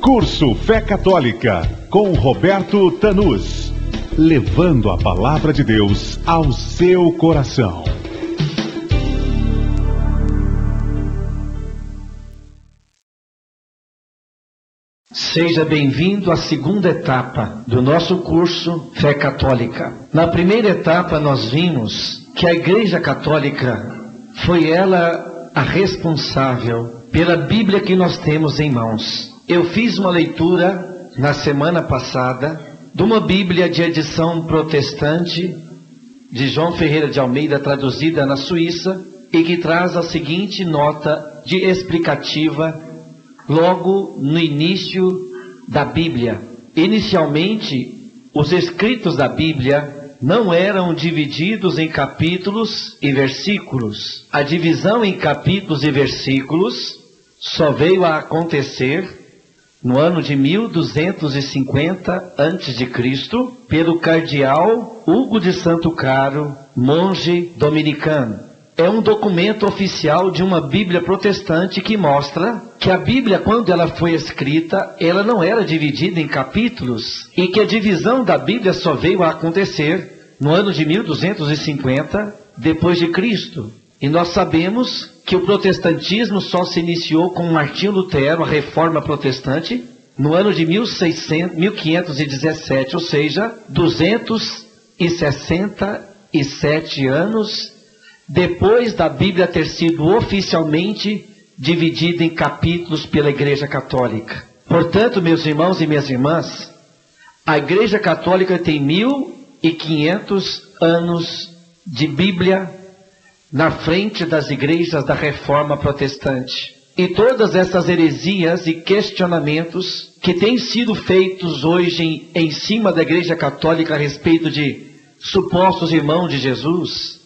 Curso Fé Católica, com Roberto Tanús. Levando a palavra de Deus ao seu coração. Seja bem-vindo à segunda etapa do nosso curso Fé Católica. Na primeira etapa nós vimos que a Igreja Católica foi ela a responsável pela Bíblia que nós temos em mãos. Eu fiz uma leitura na semana passada de uma Bíblia de edição protestante de João Ferreira de Almeida, traduzida na Suíça, e que traz a seguinte nota de explicativa logo no início da Bíblia. Inicialmente, os escritos da Bíblia não eram divididos em capítulos e versículos. A divisão em capítulos e versículos só veio a acontecer no ano de 1250 a.C., pelo cardeal Hugo de Santo Caro, monge dominicano. É um documento oficial de uma Bíblia protestante que mostra que a Bíblia, quando ela foi escrita, ela não era dividida em capítulos, e que a divisão da Bíblia só veio a acontecer no ano de 1250 depois de Cristo. E nós sabemos que o protestantismo só se iniciou com Martinho Lutero, a Reforma Protestante, no ano de 1517, ou seja, 267 anos depois da Bíblia ter sido oficialmente dividida em capítulos pela Igreja Católica. Portanto, meus irmãos e minhas irmãs, a Igreja Católica tem 1500 anos de Bíblia na frente das igrejas da Reforma Protestante. E todas essas heresias e questionamentos que têm sido feitos hoje em cima da Igreja Católica a respeito de supostos irmãos de Jesus,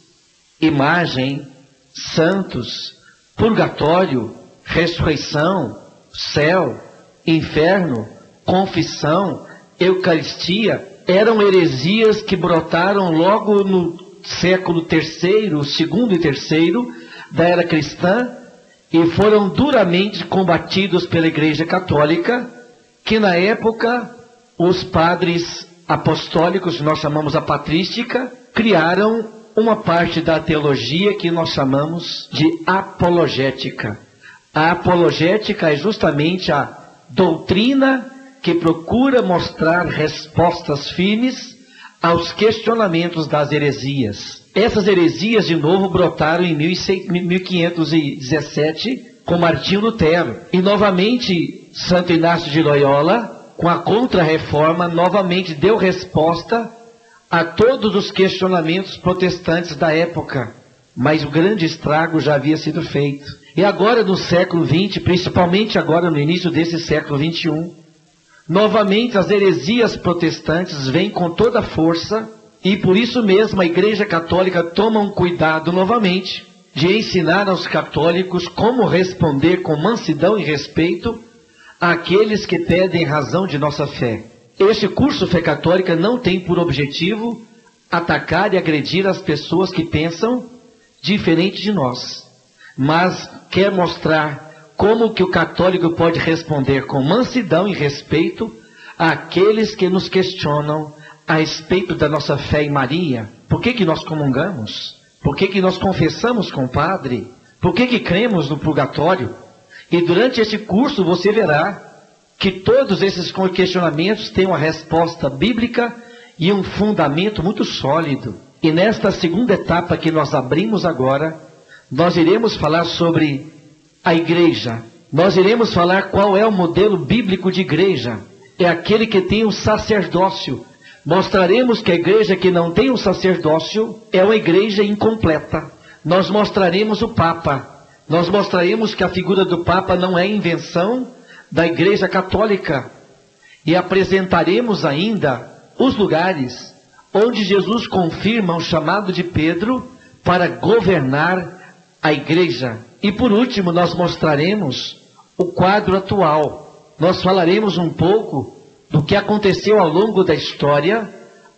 imagem, santos, purgatório, ressurreição, céu, inferno, confissão, Eucaristia, eram heresias que brotaram logo no século terceiro, segundo e terceiro da era cristã, e foram duramente combatidos pela Igreja Católica, que na época os padres apostólicos, nós chamamos a patrística, criaram uma parte da teologia que nós chamamos de apologética. A apologética é justamente a doutrina que procura mostrar respostas firmes aos questionamentos das heresias. Essas heresias, de novo, brotaram em 1517 com Martinho Lutero. E novamente, Santo Inácio de Loyola, com a Contra-Reforma, novamente deu resposta a todos os questionamentos protestantes da época. Mas o grande estrago já havia sido feito. E agora, no século XX, principalmente agora no início desse século XXI, novamente as heresias protestantes vêm com toda a força, e por isso mesmo a Igreja Católica toma um cuidado novamente de ensinar aos católicos como responder com mansidão e respeito àqueles que pedem razão de nossa fé. Este curso Fé Católica não tem por objetivo atacar e agredir as pessoas que pensam diferente de nós, mas quer mostrar como que o católico pode responder com mansidão e respeito àqueles que nos questionam a respeito da nossa fé em Maria. Por que nós comungamos? Por que nós confessamos com o padre? Por que cremos no purgatório? E durante este curso você verá que todos esses questionamentos têm uma resposta bíblica e um fundamento muito sólido. E nesta segunda etapa que nós abrimos agora, nós iremos falar sobre a igreja. Nós iremos falar qual é o modelo bíblico de igreja. É aquele que tem um sacerdócio. Mostraremos que a igreja que não tem um sacerdócio é uma igreja incompleta. Nós mostraremos o Papa. Nós mostraremos que a figura do Papa não é invenção da Igreja Católica. E apresentaremos ainda os lugares onde Jesus confirma o chamado de Pedro para governar a igreja. E por último, nós mostraremos o quadro atual. Nós falaremos um pouco do que aconteceu ao longo da história,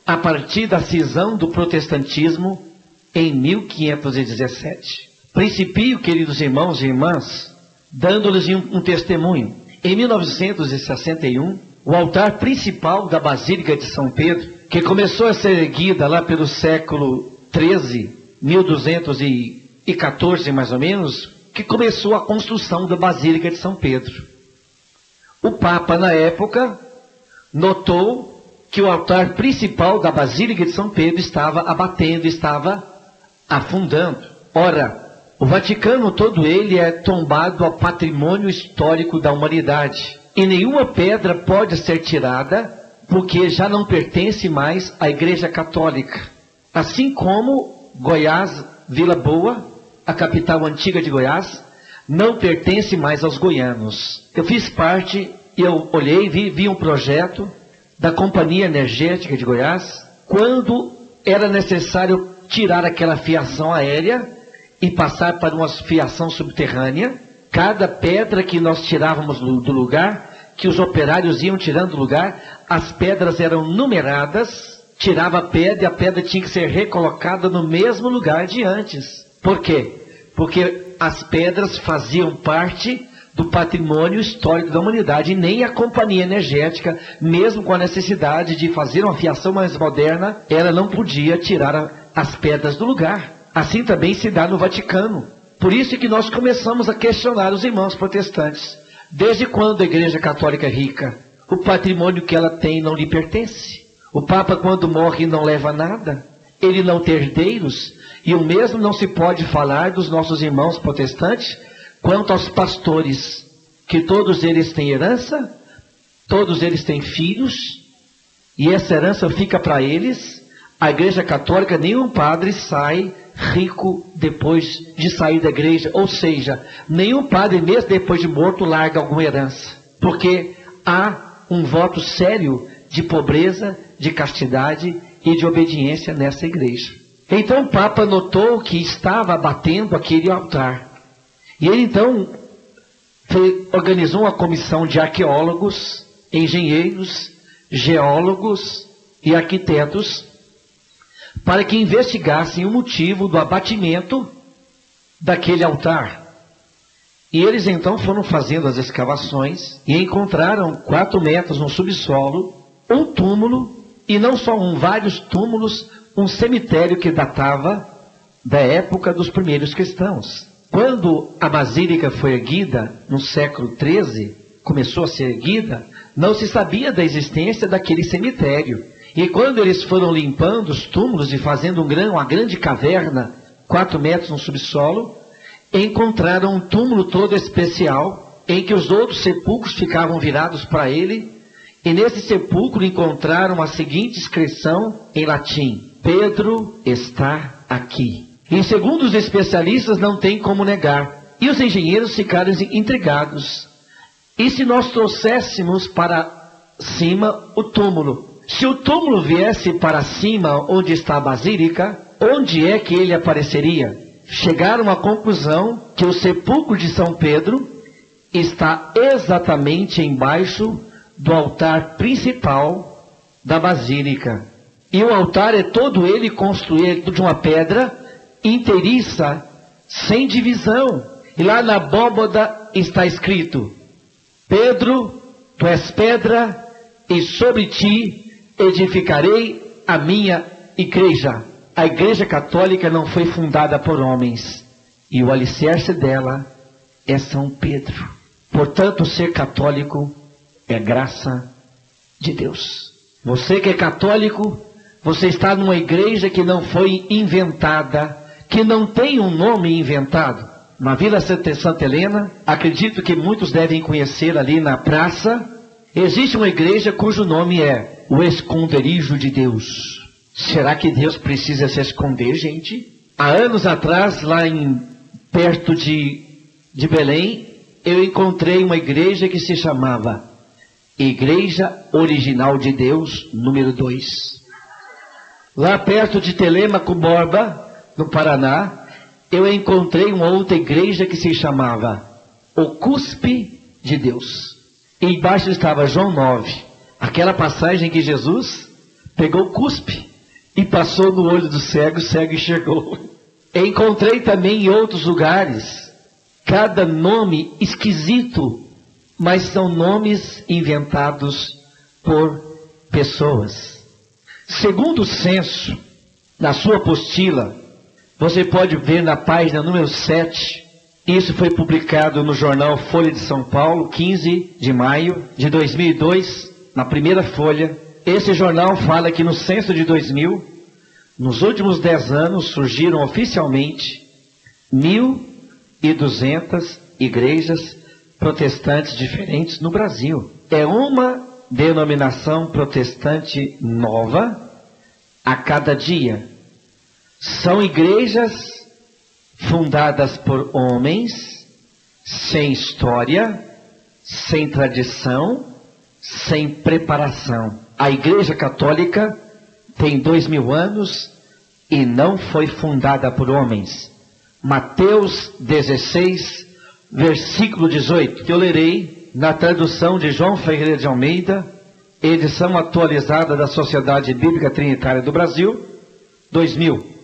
a partir da cisão do protestantismo em 1517. Principio, queridos irmãos e irmãs, dando-lhes um testemunho. Em 1961, o altar principal da Basílica de São Pedro, que começou a ser erguida lá pelo século XIII, 1214 mais ou menos, que começou a construção da Basílica de São Pedro. O Papa, na época, notou que o altar principal da Basílica de São Pedro estava abatendo, estava afundando. Ora, o Vaticano todo ele é tombado ao patrimônio histórico da humanidade. E nenhuma pedra pode ser tirada, porque já não pertence mais à Igreja Católica. Assim como Goiás, Vila Boa, a capital antiga de Goiás, não pertence mais aos goianos. Eu fiz parte, eu olhei, vi um projeto da Companhia Energética de Goiás, quando era necessário tirar aquela fiação aérea e passar para uma fiação subterrânea. Cada pedra que nós tirávamos do lugar, que os operários iam tirando do lugar, as pedras eram numeradas, tirava a pedra e a pedra tinha que ser recolocada no mesmo lugar de antes. Por quê? Porque as pedras faziam parte do patrimônio histórico da humanidade, e nem a Companhia Energética, mesmo com a necessidade de fazer uma fiação mais moderna, ela não podia tirar as pedras do lugar. Assim também se dá no Vaticano. Por isso que nós começamos a questionar os irmãos protestantes. Desde quando a Igreja Católica é rica? O patrimônio que ela tem não lhe pertence. O Papa, quando morre, não leva nada. Ele não tem herdeiros. E o mesmo não se pode falar dos nossos irmãos protestantes quanto aos pastores, que todos eles têm herança, todos eles têm filhos, e essa herança fica para eles. A Igreja Católica, nenhum padre sai rico depois de sair da igreja, ou seja, nenhum padre mesmo depois de morto larga alguma herança, porque há um voto sério de pobreza, de castidade e de obediência nessa igreja. Então o Papa notou que estava abatendo aquele altar, e ele então organizou uma comissão de arqueólogos, engenheiros, geólogos e arquitetos para que investigassem o motivo do abatimento daquele altar. E eles então foram fazendo as escavações e encontraram 4 metros no subsolo um túmulo, e não só um, vários túmulos, um cemitério que datava da época dos primeiros cristãos. Quando a Basílica foi erguida, no século XIII, começou a ser erguida, não se sabia da existência daquele cemitério. E quando eles foram limpando os túmulos e fazendo uma grande caverna, 4 metros no subsolo, encontraram um túmulo todo especial, em que os outros sepulcros ficavam virados para ele, e nesse sepulcro encontraram a seguinte inscrição em latim: Pedro está aqui. E segundo os especialistas, não tem como negar. E os engenheiros ficaram intrigados. E se nós trouxéssemos para cima o túmulo? Se o túmulo viesse para cima onde está a basílica, onde é que ele apareceria? Chegaram à conclusão que o sepulcro de São Pedro está exatamente embaixo do altar principal da basílica. E o altar é todo ele construído de uma pedra inteiriça, sem divisão. E lá na abóbada está escrito: Pedro, tu és pedra, e sobre ti edificarei a minha igreja. A Igreja Católica não foi fundada por homens, e o alicerce dela é São Pedro. Portanto, ser católico é graça de Deus. Você que é católico, você está numa igreja que não foi inventada, que não tem um nome inventado. Na Vila Santa Helena, acredito que muitos devem conhecer, ali na praça, existe uma igreja cujo nome é o Esconderijo de Deus. Será que Deus precisa se esconder, gente? Há anos atrás, lá perto de Belém, eu encontrei uma igreja que se chamava Igreja Original de Deus, número 2. Lá perto de Telêmaco Borba, no Paraná, eu encontrei uma outra igreja que se chamava O Cuspe de Deus. E embaixo estava João 9, aquela passagem que Jesus pegou o cuspe e passou no olho do cego, o cego enxergou. Encontrei também em outros lugares, cada nome esquisito, mas são nomes inventados por pessoas. Segundo o censo, na sua apostila, você pode ver na página número 7, isso foi publicado no jornal Folha de São Paulo, 15 de maio de 2002, na primeira folha. Esse jornal fala que no censo de 2000, nos últimos 10 anos, surgiram oficialmente 1.200 igrejas protestantes diferentes no Brasil. É uma denominação protestante nova a cada dia. São igrejas fundadas por homens, sem história, sem tradição, sem preparação. A Igreja Católica tem 2000 anos e não foi fundada por homens. Mateus 16, versículo 18, que eu lerei na tradução de João Ferreira de Almeida, edição atualizada da Sociedade Bíblica Trinitária do Brasil, 2000.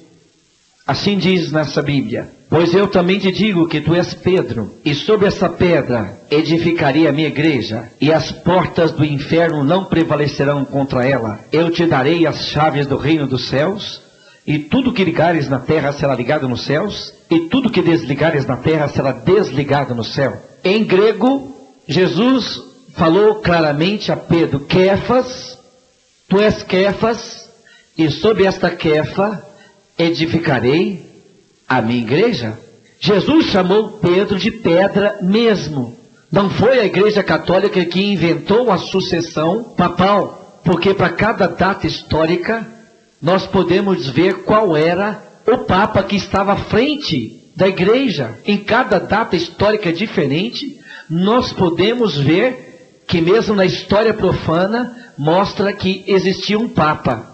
Assim diz nessa Bíblia: pois eu também te digo que tu és Pedro, e sobre essa pedra edificarei a minha igreja, e as portas do inferno não prevalecerão contra ela. Eu te darei as chaves do reino dos céus, e tudo que ligares na terra será ligado nos céus, e tudo que desligares na terra será desligado no céu. Em grego, Jesus falou claramente a Pedro: Kefas, tu és Kefas, e sobre esta Kefa edificarei a minha igreja. Jesus chamou Pedro de pedra mesmo. Não foi a Igreja Católica que inventou a sucessão papal, porque para cada data histórica nós podemos ver qual era o Papa que estava à frente da igreja. Em cada data histórica diferente, nós podemos ver que mesmo na história profana mostra que existia um Papa,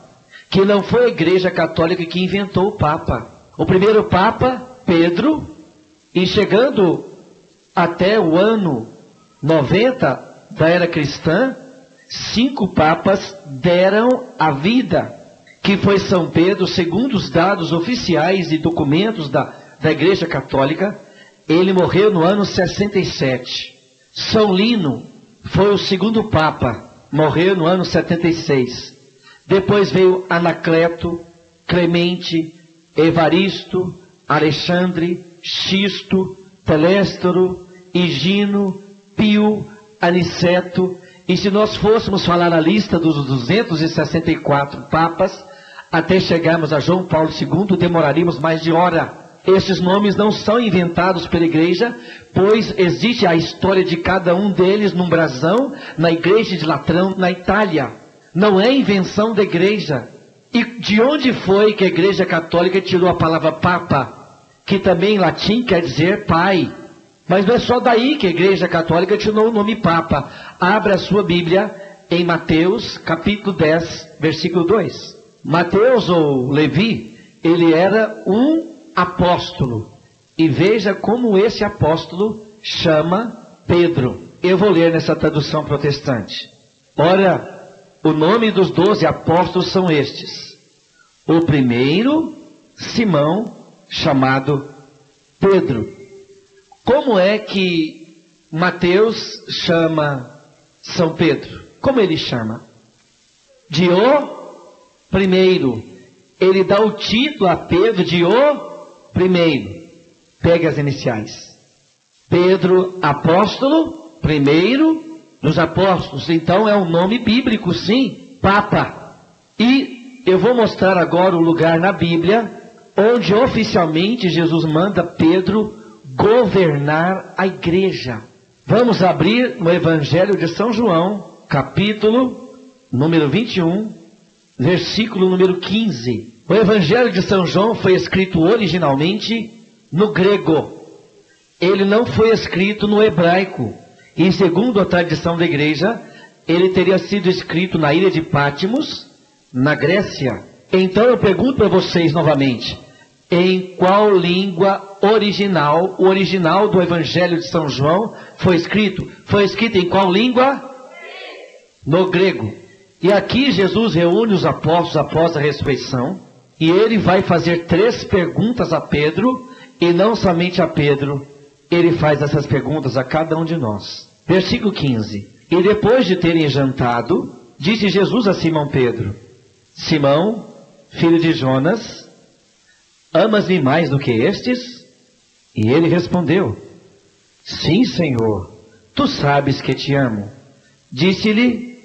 que não foi a Igreja Católica que inventou o Papa. O primeiro Papa, Pedro, e chegando até o ano 90 da era cristã, 5 papas deram a vida, que foi São Pedro. Segundo os dados oficiais e documentos da Igreja Católica, ele morreu no ano 67. São Lino foi o segundo Papa, morreu no ano 76. Depois veio Anacleto, Clemente, Evaristo, Alexandre, Xisto, Teléstoro, Higino, Pio, Aniceto. E se nós fôssemos falar a lista dos 264 papas, até chegarmos a João Paulo II, demoraríamos mais de hora. Esses nomes não são inventados pela igreja, pois existe a história de cada um deles num brasão, na igreja de Latrão, na Itália. Não é invenção da igreja. E de onde foi que a Igreja Católica tirou a palavra Papa, que também em latim quer dizer pai? Mas não é só daí que a Igreja Católica tirou o nome Papa. Abra a sua Bíblia em Mateus, capítulo 10, versículo 2. Mateus, ou Levi, ele era um apóstolo. E veja como esse apóstolo chama Pedro. Eu vou ler nessa tradução protestante. Ora, o nome dos 12 apóstolos são estes. O primeiro, Simão, chamado Pedro. Como é que Mateus chama São Pedro? Como ele chama? De o primeiro. Ele dá o título a Pedro de o primeiro. Pegue as iniciais. Pedro, apóstolo, primeiro dos apóstolos. Então é um nome bíblico, sim, Papa. E eu vou mostrar agora o lugar na Bíblia onde oficialmente Jesus manda Pedro governar a igreja. Vamos abrir no Evangelho de São João, capítulo número 21, versículo número 15. O Evangelho de São João foi escrito originalmente no grego. Ele não foi escrito no hebraico. E segundo a tradição da igreja, ele teria sido escrito na ilha de Patmos, na Grécia. Então eu pergunto para vocês novamente, em qual língua original, o original do Evangelho de São João foi escrito? Foi escrito em qual língua? No grego. E aqui Jesus reúne os apóstolos após a ressurreição, e ele vai fazer 3 perguntas a Pedro, e não somente a Pedro, ele faz essas perguntas a cada um de nós. Versículo 15. E depois de terem jantado, disse Jesus a Simão Pedro: Simão, filho de Jonas, amas-me mais do que estes? E ele respondeu: Sim, Senhor, tu sabes que te amo. Disse-lhe: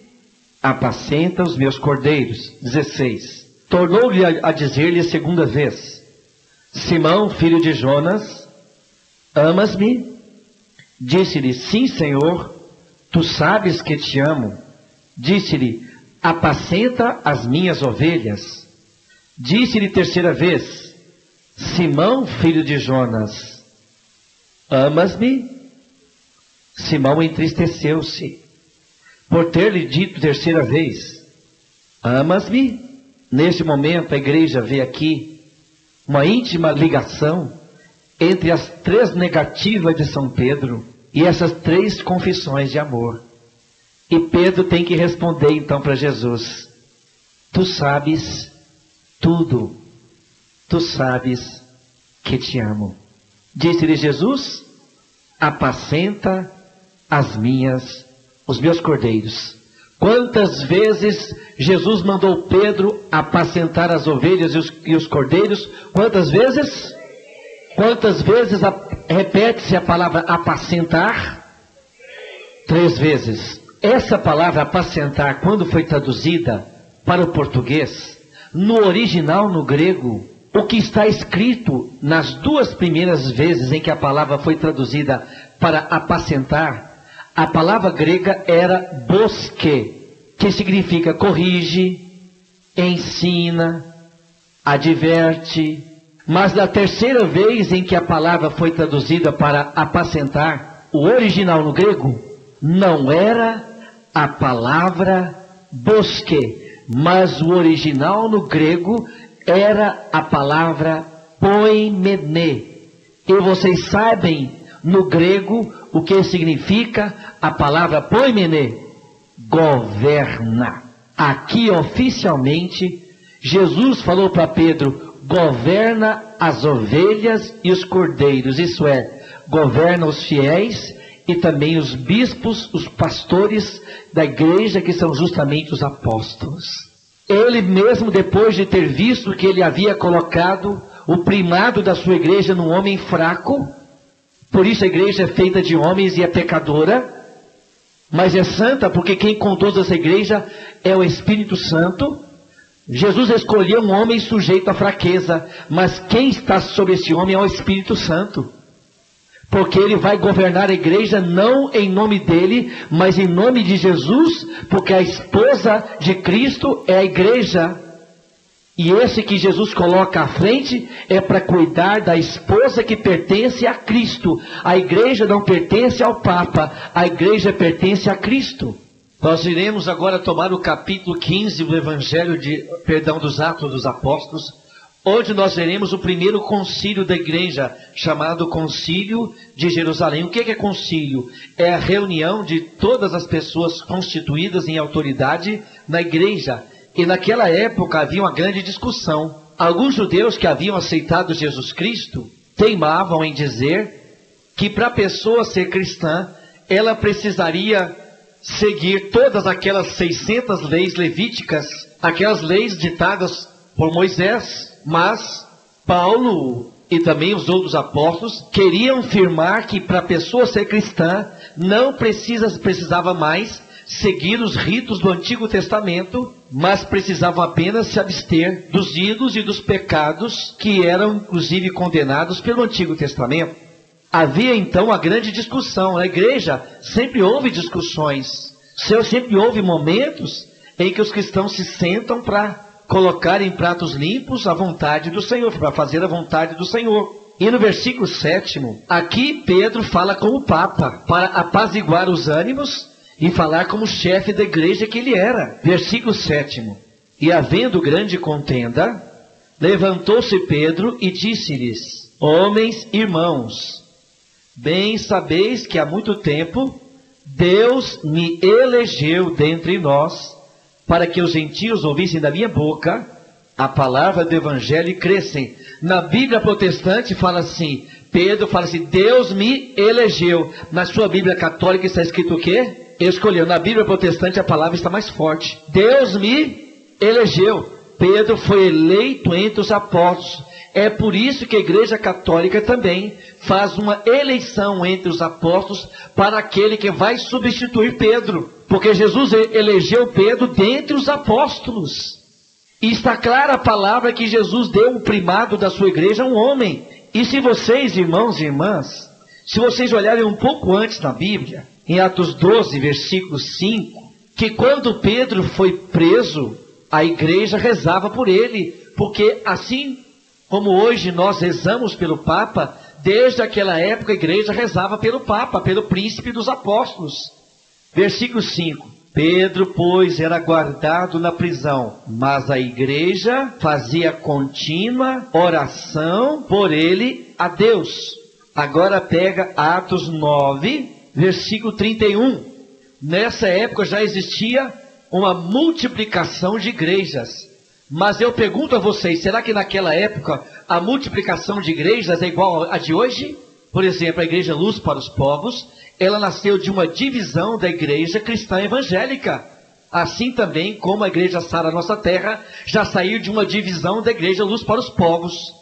apacenta os meus cordeiros. 16. Tornou-lhe a dizer-lhe a segunda vez: Simão, filho de Jonas, amas-me? Disse-lhe: Sim, Senhor, tu sabes que te amo. Disse-lhe: apacenta as minhas ovelhas. Disse-lhe terceira vez: Simão, filho de Jonas, amas-me? Simão entristeceu-se por ter-lhe dito terceira vez: amas-me? Neste momento a igreja vê aqui uma íntima ligação entre as 3 negativas de São Pedro e essas 3 confissões de amor. E Pedro tem que responder então para Jesus: tu sabes tudo, tu sabes que te amo. Disse-lhe Jesus: apacenta os meus cordeiros. Quantas vezes Jesus mandou Pedro apacentar as ovelhas e os cordeiros? Quantas vezes? Quantas vezes repete-se a palavra apacentar? 3 vezes. Essa palavra apacentar, quando foi traduzida para o português, no original, no grego, o que está escrito nas 2 primeiras vezes em que a palavra foi traduzida para apacentar, a palavra grega era bosque, que significa corrige, ensina, adverte. Mas na terceira vez em que a palavra foi traduzida para apacentar, o original no grego não era a palavra bosque, mas o original no grego era a palavra poimene. E vocês sabem no grego o que significa a palavra poimene? Governa. Aqui oficialmente Jesus falou para Pedro: governa as ovelhas e os cordeiros, isso é, governa os fiéis e também os bispos, os pastores da igreja, que são justamente os apóstolos. Ele mesmo, depois de ter visto que ele havia colocado o primado da sua igreja num homem fraco, por isso a igreja é feita de homens e é pecadora, mas é santa porque quem conduz essa igreja é o Espírito Santo. Jesus escolheu um homem sujeito à fraqueza, mas quem está sobre esse homem é o Espírito Santo. Porque ele vai governar a igreja não em nome dele, mas em nome de Jesus, porque a esposa de Cristo é a igreja. E esse que Jesus coloca à frente é para cuidar da esposa que pertence a Cristo. A igreja não pertence ao Papa, a igreja pertence a Cristo. Nós iremos agora tomar o capítulo 15 do Evangelho dos Atos dos Apóstolos, onde nós veremos o primeiro concílio da igreja, chamado Concílio de Jerusalém. O que é concílio? É a reunião de todas as pessoas constituídas em autoridade na igreja. E naquela época havia uma grande discussão. Alguns judeus que haviam aceitado Jesus Cristo teimavam em dizer que para a pessoa ser cristã, ela precisaria seguir todas aquelas 600 leis levíticas, aquelas leis ditadas por Moisés. Mas Paulo e também os outros apóstolos queriam afirmar que para a pessoa ser cristã não precisava mais seguir os ritos do Antigo Testamento, mas precisavam apenas se abster dos ídolos e dos pecados que eram inclusive condenados pelo Antigo Testamento. Havia então uma grande discussão. Na igreja sempre houve discussões, sempre houve momentos em que os cristãos se sentam para colocar em pratos limpos a vontade do Senhor, para fazer a vontade do Senhor. E no versículo 7, aqui Pedro fala com o Papa, para apaziguar os ânimos e falar como chefe da igreja que ele era. Versículo 7. E havendo grande contenda, levantou-se Pedro e disse-lhes: homens, irmãos, bem sabeis que há muito tempo Deus me elegeu dentre nós, para que os gentios ouvissem da minha boca a palavra do Evangelho e crescem. Na Bíblia protestante fala assim: Pedro fala assim, Deus me elegeu. Na sua Bíblia católica está escrito o quê? Escolheu. Na Bíblia protestante a palavra está mais forte. Deus me elegeu. Pedro foi eleito entre os apóstolos. É por isso que a Igreja Católica também faz uma eleição entre os apóstolos para aquele que vai substituir Pedro. Porque Jesus elegeu Pedro dentre os apóstolos. E está clara a palavra que Jesus deu o primado da sua igreja a um homem. E se vocês, irmãos e irmãs, se vocês olharem um pouco antes na Bíblia, em Atos 12, versículo 5, que quando Pedro foi preso, a igreja rezava por ele, porque assim como hoje nós rezamos pelo Papa, desde aquela época a igreja rezava pelo Papa, pelo príncipe dos apóstolos. Versículo 5. Pedro, pois, era guardado na prisão, mas a igreja fazia contínua oração por ele a Deus. Agora pega Atos 9, versículo 31. Nessa época já existia uma multiplicação de igrejas. Mas eu pergunto a vocês, será que naquela época a multiplicação de igrejas é igual a de hoje? Por exemplo, a Igreja Luz para os Povos, ela nasceu de uma divisão da igreja cristã evangélica. Assim também como a Igreja Sara Nossa Terra já saiu de uma divisão da Igreja Luz para os Povos.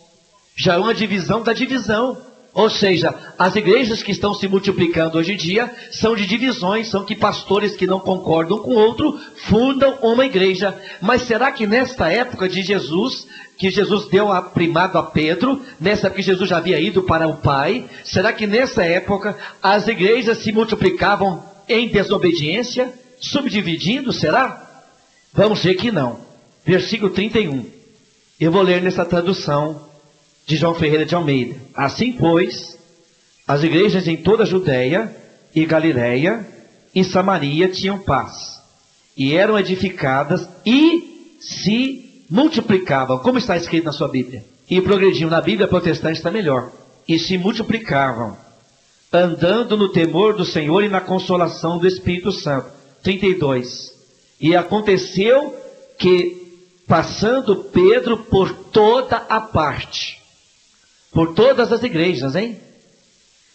Já é uma divisão da divisão. Ou seja, as igrejas que estão se multiplicando hoje em dia são de divisões, são que pastores que não concordam com o outro fundam uma igreja. Mas será que nesta época de Jesus, que Jesus deu a primado a Pedro, nessa época que Jesus já havia ido para o Pai, será que nessa época as igrejas se multiplicavam em desobediência, subdividindo, será? Vamos ver que não. Versículo 31. Eu vou ler nessa tradução de João Ferreira de Almeida. Assim, pois, as igrejas em toda a Judéia e Galiléia e Samaria tinham paz, e eram edificadas e se multiplicavam, como está escrito na sua Bíblia. E progrediam. Na Bíblia protestante está melhor. E se multiplicavam, andando no temor do Senhor e na consolação do Espírito Santo. 32. E aconteceu que, passando Pedro por toda a parte, por todas as igrejas, hein?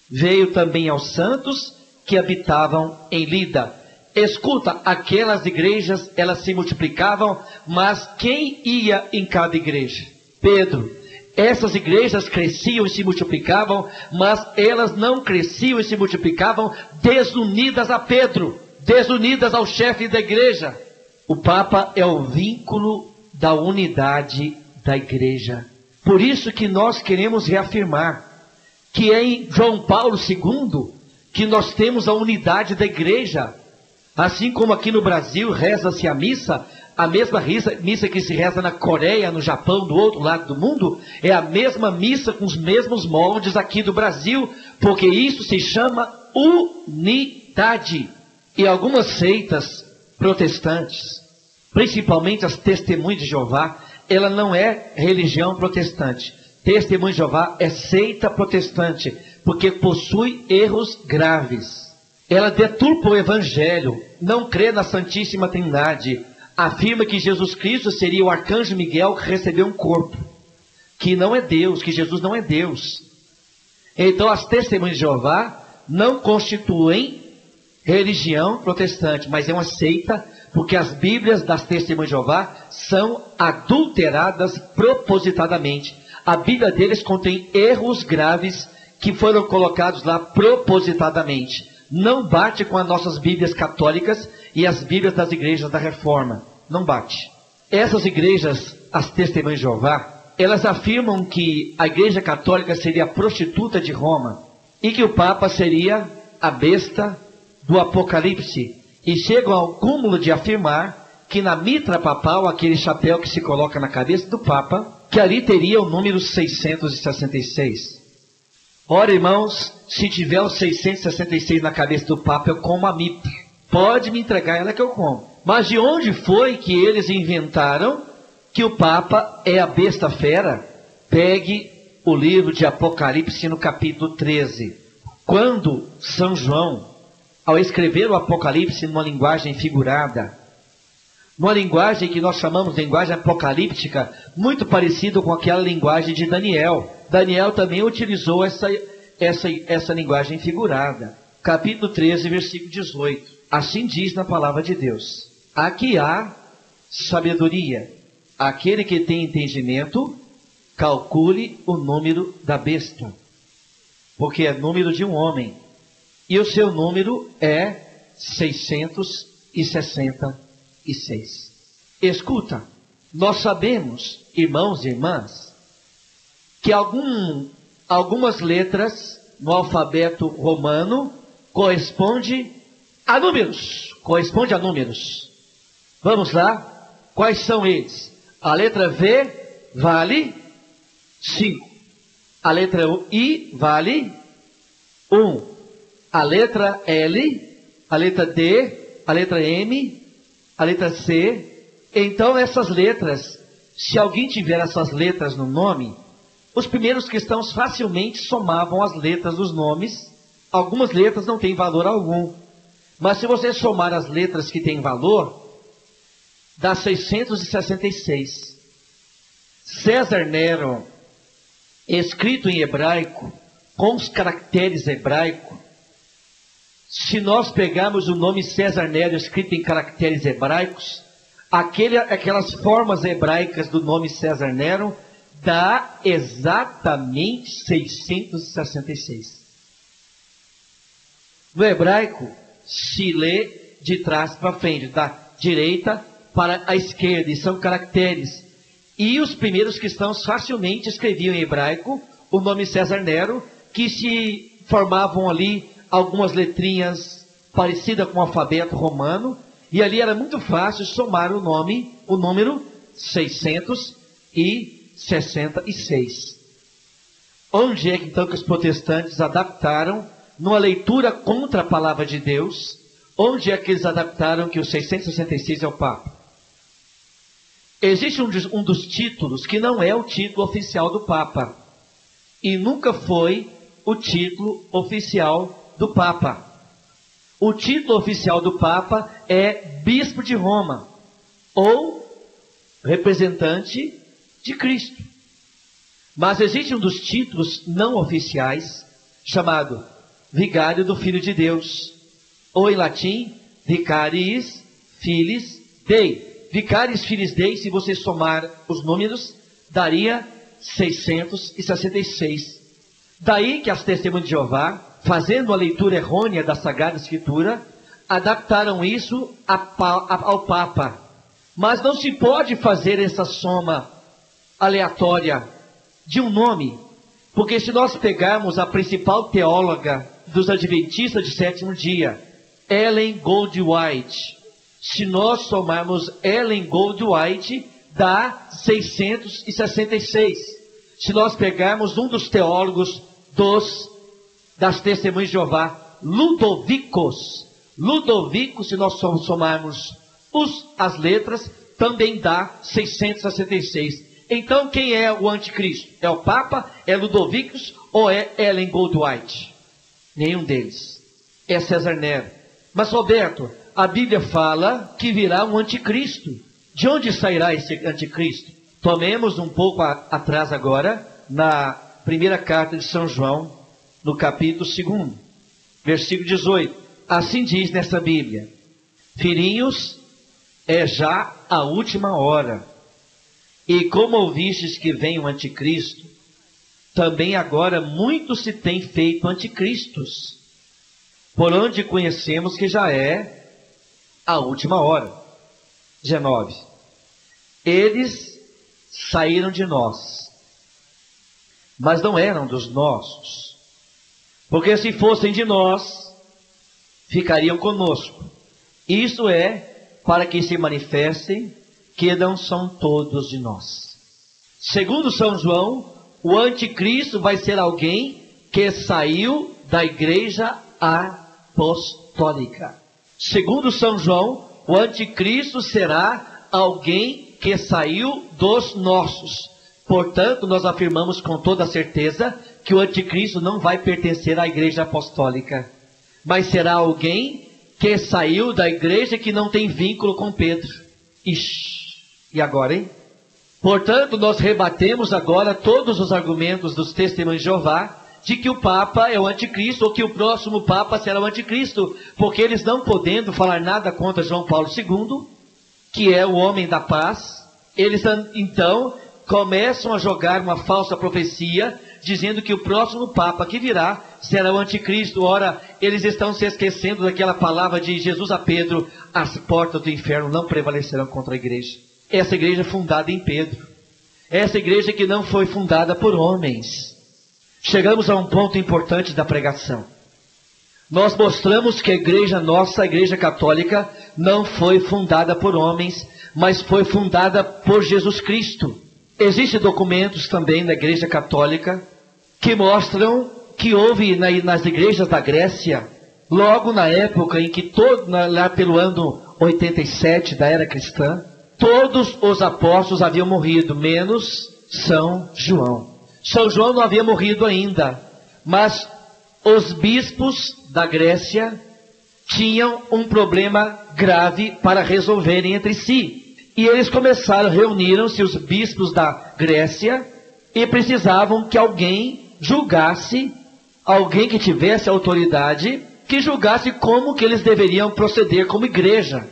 Veio também aos santos que habitavam em Lida. Escuta, aquelas igrejas, elas se multiplicavam, mas quem ia em cada igreja? Pedro. Essas igrejas cresciam e se multiplicavam, mas elas não cresciam e se multiplicavam desunidas a Pedro, desunidas ao chefe da igreja. O Papa é o vínculo da unidade da igreja. Por isso que nós queremos reafirmar que é em João Paulo II que nós temos a unidade da igreja. Assim como aqui no Brasil reza-se a mesma missa que se reza na Coreia, no Japão, do outro lado do mundo, é a mesma missa com os mesmos moldes aqui do Brasil, porque isso se chama unidade. E algumas seitas protestantes, principalmente as Testemunhas de Jeová, ela não é religião protestante. Testemunho de Jeová é seita protestante, porque possui erros graves. Ela deturpa o Evangelho, não crê na Santíssima Trindade, afirma que Jesus Cristo seria o arcanjo Miguel que recebeu um corpo, que não é Deus, que Jesus não é Deus. Então as Testemunhas de Jeová não constituem religião protestante, mas é uma seita, porque as Bíblias das Testemunhas de Jeová são adulteradas propositadamente. A Bíblia deles contém erros graves que foram colocados lá propositadamente. Não bate com as nossas Bíblias católicas e as Bíblias das igrejas da Reforma. Não bate. Essas igrejas, as Testemunhas de Jeová, elas afirmam que a Igreja Católica seria a prostituta de Roma e que o Papa seria a besta do Apocalipse. E chegam ao cúmulo de afirmar que na mitra papal, aquele chapéu que se coloca na cabeça do Papa, que ali teria o número 666. Ora, irmãos, se tiver o 666 na cabeça do Papa, eu como a mitra. Pode me entregar ela que eu como. Mas de onde foi que eles inventaram que o Papa é a besta fera? Pegue o livro de Apocalipse no capítulo 13. Quando São João, ao escrever o Apocalipse numa linguagem figurada, numa linguagem que nós chamamos de linguagem apocalíptica, muito parecido com aquela linguagem de Daniel. Daniel também utilizou essa linguagem figurada. Capítulo 13, versículo 18. Assim diz na palavra de Deus: aqui há sabedoria. Aquele que tem entendimento, calcule o número da besta, porque é número de um homem, e o seu número é 666. Escuta, nós sabemos, irmãos e irmãs, que algumas letras no alfabeto romano correspondem a números. Vamos lá? Quais são eles? A letra V vale 5. A letra I vale 1. A letra L, a letra D, a letra M, a letra C. Então essas letras, se alguém tiver essas letras no nome, os primeiros cristãos facilmente somavam as letras dos nomes. Algumas letras não têm valor algum, mas se você somar as letras que têm valor, dá 666. César Nero, escrito em hebraico, com os caracteres hebraicos, se nós pegarmos o nome César Nero escrito em caracteres hebraicos, aquelas formas hebraicas do nome César Nero, dá exatamente 666. No hebraico, se lê de trás para frente, da direita para a esquerda, e são caracteres. E os primeiros cristãos facilmente escreviam em hebraico o nome César Nero, que se formavam ali algumas letrinhas parecidas com o alfabeto romano, e ali era muito fácil somar o número 666. Onde é que então que os protestantes adaptaram, numa leitura contra a palavra de Deus, onde é que eles adaptaram que o 666 é o Papa? Existe um dos títulos que não é o título oficial do Papa, e nunca foi o título oficial do Papa. O título oficial do Papa é Bispo de Roma, ou representante de Cristo. Mas existe um dos títulos não oficiais, chamado Vigário do Filho de Deus, ou em latim, Vicaris Filis Dei. Vicaris Filis Dei, se você somar os números, daria 666. Daí que as testemunhas de Jeová, fazendo a leitura errônea da Sagrada Escritura, adaptaram isso ao Papa. Mas não se pode fazer essa soma aleatória de um nome, porque se nós pegarmos a principal teóloga dos Adventistas de sétimo dia, Ellen Goldwhite, se nós somarmos Ellen Goldwhite, dá 666. Se nós pegarmos um dos teólogos das Testemunhas de Jeová, Ludovico, se nós somarmos as letras, também dá 666. Então quem é o anticristo? É o Papa? É Ludovicus? Ou é Ellen Goldwhite? Nenhum deles. É César Nero. Mas Roberto, a Bíblia fala que virá um anticristo. De onde sairá esse anticristo? Tomemos um pouco atrás agora, na primeira carta de São João, no capítulo 2, versículo 18. Assim diz nessa Bíblia: filhinhos, é já a última hora. E como ouvistes que vem o anticristo, também agora muito se tem feito anticristos, por onde conhecemos que já é a última hora. 19. Eles saíram de nós, mas não eram dos nossos, porque se fossem de nós, ficariam conosco. Isto é, para que se manifestem que não são todos de nós. Segundo São João, o anticristo vai ser alguém que saiu da igreja apostólica. Segundo São João, o anticristo será alguém que saiu dos nossos. Portanto, nós afirmamos com toda certeza que o anticristo não vai pertencer à igreja apostólica, mas será alguém que saiu da igreja que não tem vínculo com Pedro. Ixi, e agora, hein? Portanto, nós rebatemos agora todos os argumentos dos testemunhos de Jeová de que o Papa é o anticristo, ou que o próximo Papa será o anticristo, porque eles não podendo falar nada contra João Paulo II, que é o homem da paz, eles então começam a jogar uma falsa profecia, dizendo que o próximo Papa que virá será o anticristo. Ora, eles estão se esquecendo daquela palavra de Jesus a Pedro: as portas do inferno não prevalecerão contra a igreja. Essa igreja fundada em Pedro, essa igreja que não foi fundada por homens. Chegamos a um ponto importante da pregação. Nós mostramos que a igreja nossa, a igreja católica, não foi fundada por homens, mas foi fundada por Jesus Cristo. Existem documentos também na igreja católica que mostram que houve nas igrejas da Grécia, logo na época em que, lá pelo ano 87 da era cristã, todos os apóstolos haviam morrido, menos São João. São João não havia morrido ainda, mas os bispos da Grécia tinham um problema grave para resolverem entre si. E eles reuniram-se os bispos da Grécia e precisavam que alguém julgasse, alguém que tivesse autoridade, que julgasse como que eles deveriam proceder como igreja.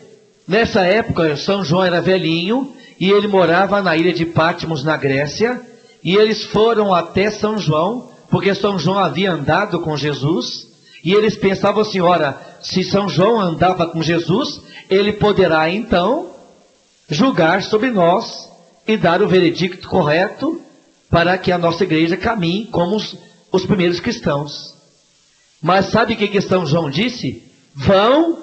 Nessa época, São João era velhinho e ele morava na ilha de Patmos, na Grécia. E eles foram até São João, porque São João havia andado com Jesus, e eles pensavam assim: ora, se São João andava com Jesus, ele poderá então julgar sobre nós e dar o veredicto correto para que a nossa igreja caminhe como os primeiros cristãos. Mas sabe o que São João disse? Vão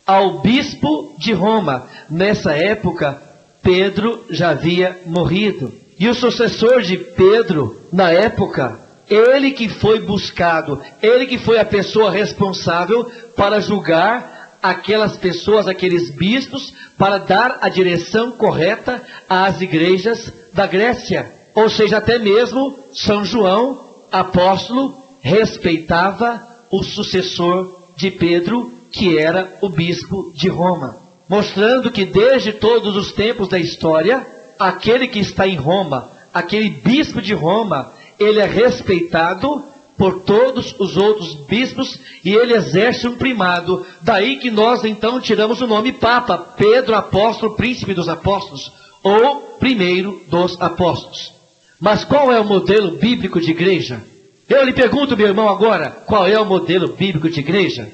ao bispo de Roma. Nessa época, Pedro já havia morrido. E o sucessor de Pedro, na época, ele que foi buscado, ele que foi a pessoa responsável para julgar aquelas pessoas, aqueles bispos, para dar a direção correta às igrejas da Grécia. Ou seja, até mesmo São João, apóstolo, respeitava o sucessor de Pedro, que era o bispo de Roma. Mostrando que desde todos os tempos da história, aquele que está em Roma, aquele bispo de Roma, ele é respeitado por todos os outros bispos e ele exerce um primado. Daí que nós então tiramos o nome Papa, Pedro Apóstolo, Príncipe dos Apóstolos, ou primeiro dos apóstolos. Mas qual é o modelo bíblico de igreja? Eu lhe pergunto, meu irmão, agora, qual é o modelo bíblico de igreja?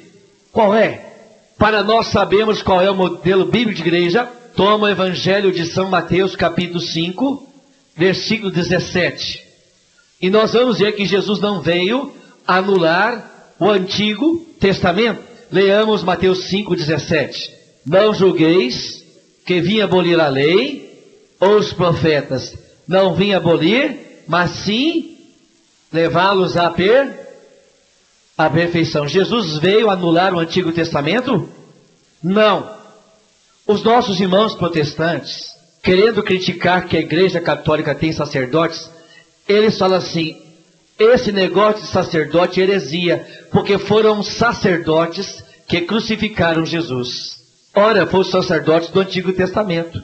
Qual é? Para nós sabermos qual é o modelo bíblico de igreja, toma o Evangelho de São Mateus, capítulo 5, versículo 17. E nós vamos ver que Jesus não veio anular o Antigo Testamento. Leamos Mateus 5, 17. Não julgueis que vim abolir a lei ou os profetas. Não vim abolir, mas sim levá-los à perfeição. Jesus veio anular o Antigo Testamento? Não. Os nossos irmãos protestantes, querendo criticar que a Igreja Católica tem sacerdotes, eles falam assim: esse negócio de sacerdote é heresia, porque foram sacerdotes que crucificaram Jesus. Ora, foram os sacerdotes do Antigo Testamento.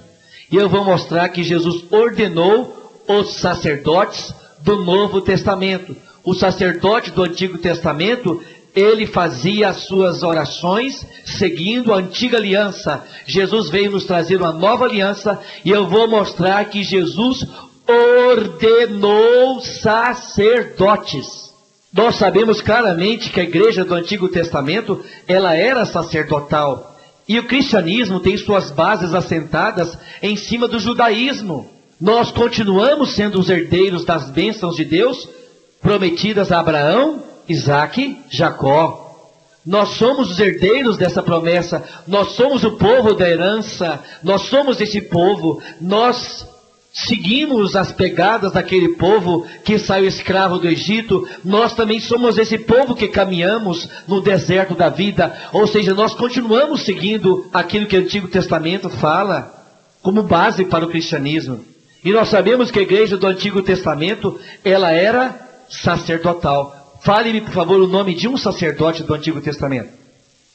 E eu vou mostrar que Jesus ordenou os sacerdotes do Novo Testamento. O sacerdote do Antigo Testamento, ele fazia as suas orações seguindo a antiga aliança. Jesus veio nos trazer uma nova aliança e eu vou mostrar que Jesus ordenou sacerdotes. Nós sabemos claramente que a igreja do Antigo Testamento, ela era sacerdotal. E o cristianismo tem suas bases assentadas em cima do judaísmo. Nós continuamos sendo os herdeiros das bênçãos de Deus prometidas a Abraão, Isaque, Jacó. Nós somos os herdeiros dessa promessa, nós somos o povo da herança, nós somos esse povo, nós seguimos as pegadas daquele povo que saiu escravo do Egito, nós também somos esse povo que caminhamos no deserto da vida, ou seja, nós continuamos seguindo aquilo que o Antigo Testamento fala como base para o cristianismo. E nós sabemos que a igreja do Antigo Testamento, ela era sacerdotal. Fale-me, por favor, o nome de um sacerdote do Antigo Testamento.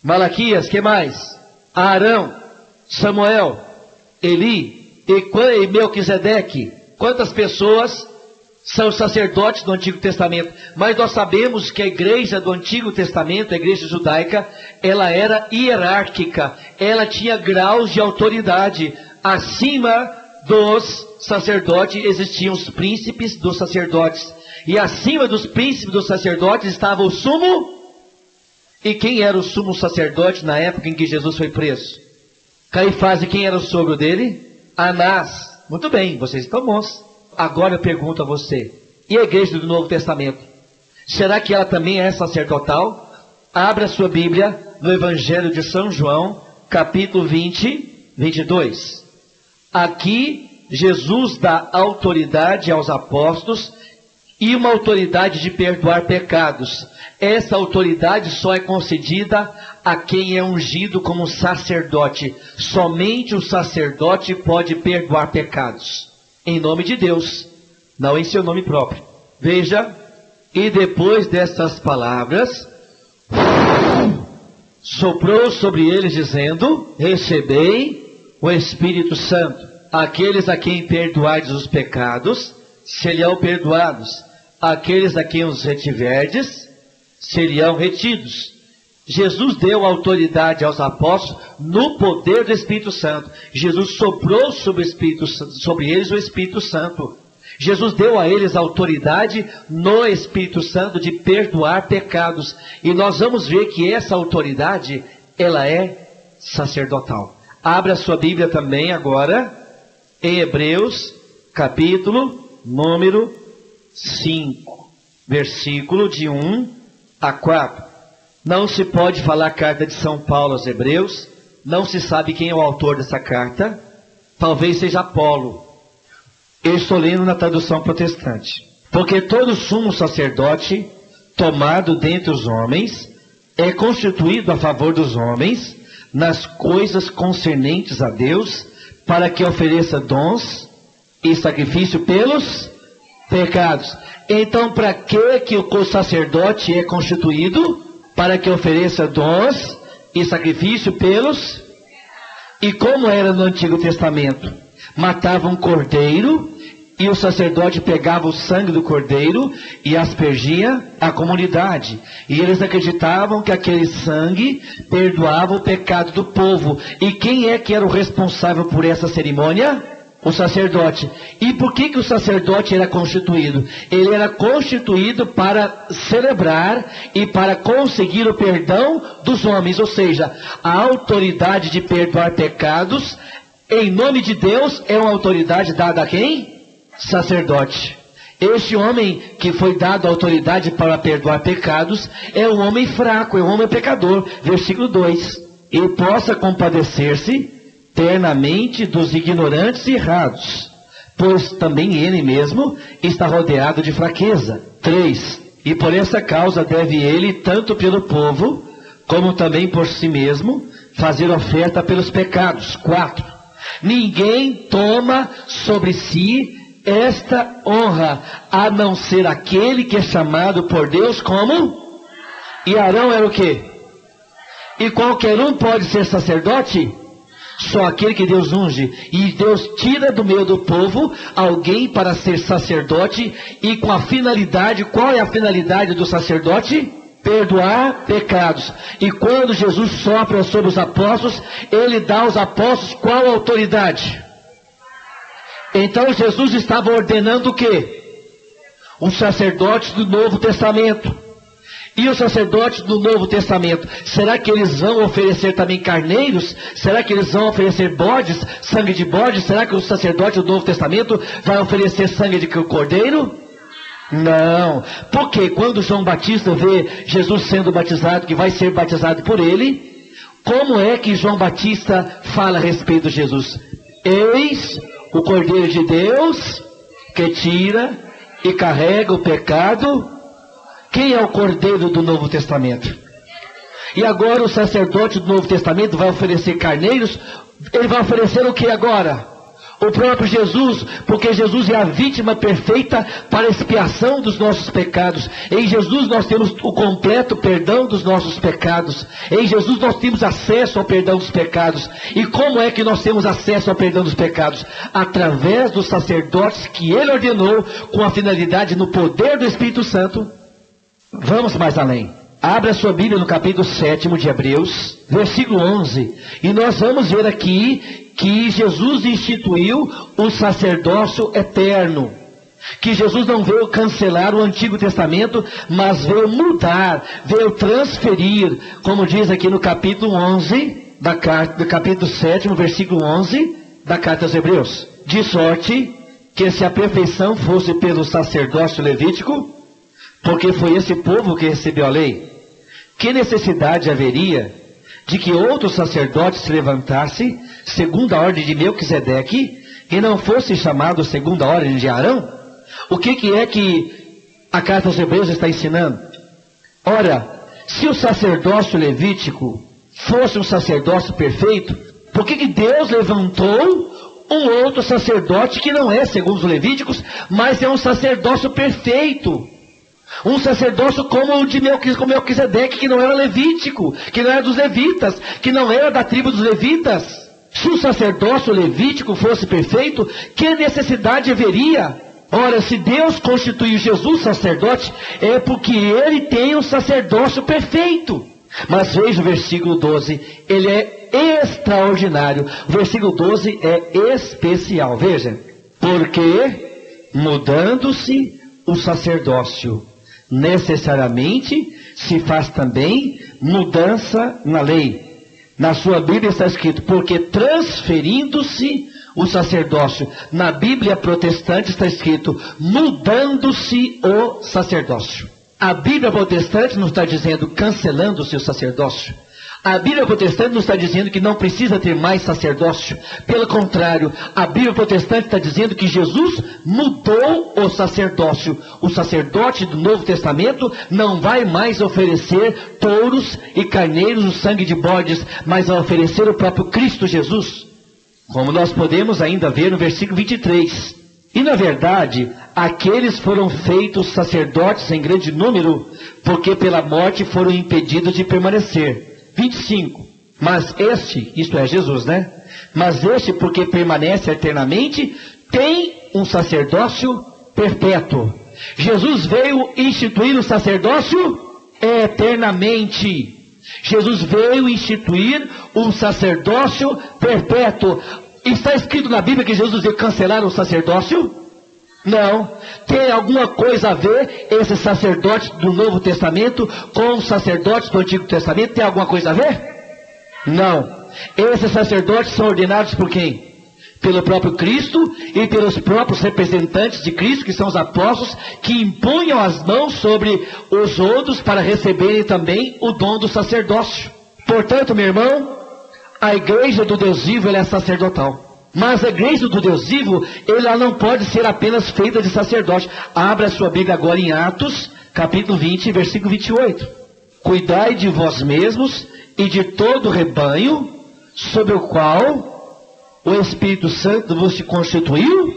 Malaquias, que mais? Arão, Samuel, Eli, e Melquisedeque. Quantas pessoas são sacerdotes do Antigo Testamento? Mas nós sabemos que a igreja do Antigo Testamento, a igreja judaica, ela era hierárquica. Ela tinha graus de autoridade. Acima dos sacerdotes existiam os príncipes dos sacerdotes. E acima dos príncipes dos sacerdotes estava o sumo. E quem era o sumo sacerdote na época em que Jesus foi preso? Caifás. E quem era o sogro dele? Anás. Muito bem, vocês estão bons. Agora eu pergunto a você, e a igreja do Novo Testamento? Será que ela também é sacerdotal? Abra sua Bíblia no Evangelho de São João, capítulo 20, 22. Aqui, Jesus dá autoridade aos apóstolos e uma autoridade de perdoar pecados. Essa autoridade só é concedida a quem é ungido como sacerdote. Somente o sacerdote pode perdoar pecados. Em nome de Deus, não em seu nome próprio. Veja, e depois dessas palavras, soprou sobre eles dizendo: recebei o Espírito Santo. Aqueles a quem perdoardes os pecados, serão perdoados. Aqueles a quem os retiverdes, serão retidos. Jesus deu autoridade aos apóstolos no poder do Espírito Santo. Jesus soprou sobre eles o Espírito Santo. Jesus deu a eles autoridade no Espírito Santo de perdoar pecados. E nós vamos ver que essa autoridade, ela é sacerdotal. Abra sua Bíblia também agora, em Hebreus, capítulo número 5, versículo de 1 a 4. Não se pode falar carta de São Paulo aos Hebreus. Não se sabe quem é o autor dessa carta. Talvez seja Apolo. Eu estou lendo na tradução protestante. Porque todo sumo sacerdote, tomado dentre os homens, é constituído a favor dos homens, nas coisas concernentes a Deus, para que ofereça dons e sacrifício pelos pecados. Então, para que o sacerdote é constituído? Para que ofereça dons e sacrifício pelos... E como era no Antigo Testamento? Matava um cordeiro, e o sacerdote pegava o sangue do cordeiro e aspergia a comunidade. E eles acreditavam que aquele sangue perdoava o pecado do povo. E quem é que era o responsável por essa cerimônia? O sacerdote. E por que o sacerdote era constituído? Ele era constituído para celebrar e para conseguir o perdão dos homens. Ou seja, a autoridade de perdoar pecados, em nome de Deus, é uma autoridade dada a quem? Sacerdote. Este homem que foi dado a autoridade para perdoar pecados é um homem fraco, é um homem pecador. Versículo 2. E possa compadecer-se ternamente dos ignorantes e errados, pois também ele mesmo está rodeado de fraqueza. 3. E por essa causa deve ele, tanto pelo povo, como também por si mesmo, fazer oferta pelos pecados. 4. Ninguém toma sobre si esta honra, a não ser aquele que é chamado por Deus como? E Arão era o quê? E qualquer um pode ser sacerdote? Só aquele que Deus unge. E Deus tira do meio do povo alguém para ser sacerdote. E com a finalidade, qual é a finalidade do sacerdote? Perdoar pecados. E quando Jesus sopra sobre os apóstolos, ele dá aos apóstolos qual autoridade? Então Jesus estava ordenando o quê? Os sacerdotes do Novo Testamento. E os sacerdotes do Novo Testamento, será que eles vão oferecer também carneiros? Será que eles vão oferecer bodes, sangue de bode? Será que o sacerdote do Novo Testamento vai oferecer sangue de cordeiro? Não. Porque quando João Batista vê Jesus sendo batizado, que vai ser batizado por ele, como é que João Batista fala a respeito de Jesus? Eis o Cordeiro de Deus que tira e carrega o pecado. Quem é o Cordeiro do Novo Testamento? E agora o sacerdote do Novo Testamento vai oferecer carneiros. Ele vai oferecer o que agora? O próprio Jesus, porque Jesus é a vítima perfeita para a expiação dos nossos pecados. Em Jesus nós temos o completo perdão dos nossos pecados. Em Jesus nós temos acesso ao perdão dos pecados. E como é que nós temos acesso ao perdão dos pecados? Através dos sacerdotes que Ele ordenou, com a finalidade, no poder do Espírito Santo. Vamos mais além. Abra sua Bíblia no capítulo 7 de Hebreus, versículo 11. E nós vamos ver aqui que Jesus instituiu o sacerdócio eterno. Que Jesus não veio cancelar o Antigo Testamento, mas veio mudar, veio transferir, como diz aqui no capítulo 11, do capítulo 7, versículo 11, da carta aos Hebreus. De sorte que se a perfeição fosse pelo sacerdócio levítico, porque foi esse povo que recebeu a lei, que necessidade haveria de que outro sacerdote se levantasse, segundo a ordem de Melquisedeque, e não fosse chamado segundo a ordem de Arão? O que é que a carta aos Hebreus está ensinando? Ora, se o sacerdócio levítico fosse um sacerdócio perfeito, por que Deus levantou um outro sacerdote que não é segundo os levíticos, mas é um sacerdócio perfeito? Um sacerdócio como o de Melquisedeque, que não era levítico, que não era dos levitas, que não era da tribo dos levitas. Se o sacerdócio levítico fosse perfeito, que necessidade haveria? Ora, se Deus constituiu Jesus sacerdote, é porque Ele tem um sacerdócio perfeito. Mas veja o versículo 12, ele é extraordinário. O versículo 12 é especial, veja. Porque, mudando-se o sacerdócio, necessariamente se faz também mudança na lei. Na sua Bíblia está escrito, porque transferindo-se o sacerdócio. Na Bíblia protestante está escrito, mudando-se o sacerdócio. A Bíblia protestante não está dizendo cancelando-se o sacerdócio. A Bíblia protestante não está dizendo que não precisa ter mais sacerdócio. Pelo contrário, a Bíblia protestante está dizendo que Jesus mudou o sacerdócio. O sacerdote do Novo Testamento não vai mais oferecer touros e carneiros, o sangue de bodes, mas vai oferecer o próprio Cristo Jesus. Como nós podemos ainda ver no versículo 23. E na verdade, aqueles foram feitos sacerdotes em grande número, porque pela morte foram impedidos de permanecer. 25. Mas este, isto é Jesus, né? Mas este, porque permanece eternamente, tem um sacerdócio perpétuo. Jesus veio instituir o sacerdócio eternamente. Jesus veio instituir um sacerdócio perpétuo. Está escrito na Bíblia que Jesus veio cancelar o sacerdócio? Não. Tem alguma coisa a ver esse sacerdote do Novo Testamento com os sacerdotes do Antigo Testamento? Tem alguma coisa a ver? Não. Esses sacerdotes são ordenados por quem? Pelo próprio Cristo e pelos próprios representantes de Cristo, que são os apóstolos, que impunham as mãos sobre os outros para receberem também o dom do sacerdócio. Portanto, meu irmão, a igreja do Deus vivo ela é sacerdotal. Mas a igreja do Deus vivo, ela não pode ser apenas feita de sacerdote. Abra a sua Bíblia agora em Atos, capítulo 20, versículo 28. Cuidai de vós mesmos e de todo o rebanho, sobre o qual o Espírito Santo vos constituiu,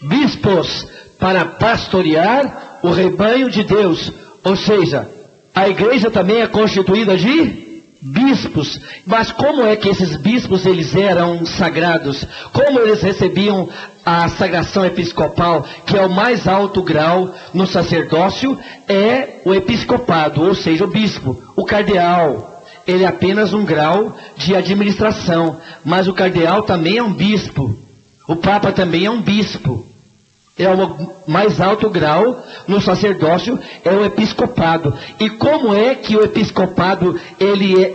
bispos, para pastorear o rebanho de Deus. Ou seja, a igreja também é constituída de bispos. Mas como é que esses bispos eles eram sagrados? Como eles recebiam a sagração episcopal, que é o mais alto grau no sacerdócio, é o episcopado, ou seja, o bispo. O cardeal, ele é apenas um grau de administração, mas o cardeal também é um bispo. O papa também é um bispo. É o mais alto grau no sacerdócio, é o episcopado. E como é que o episcopado,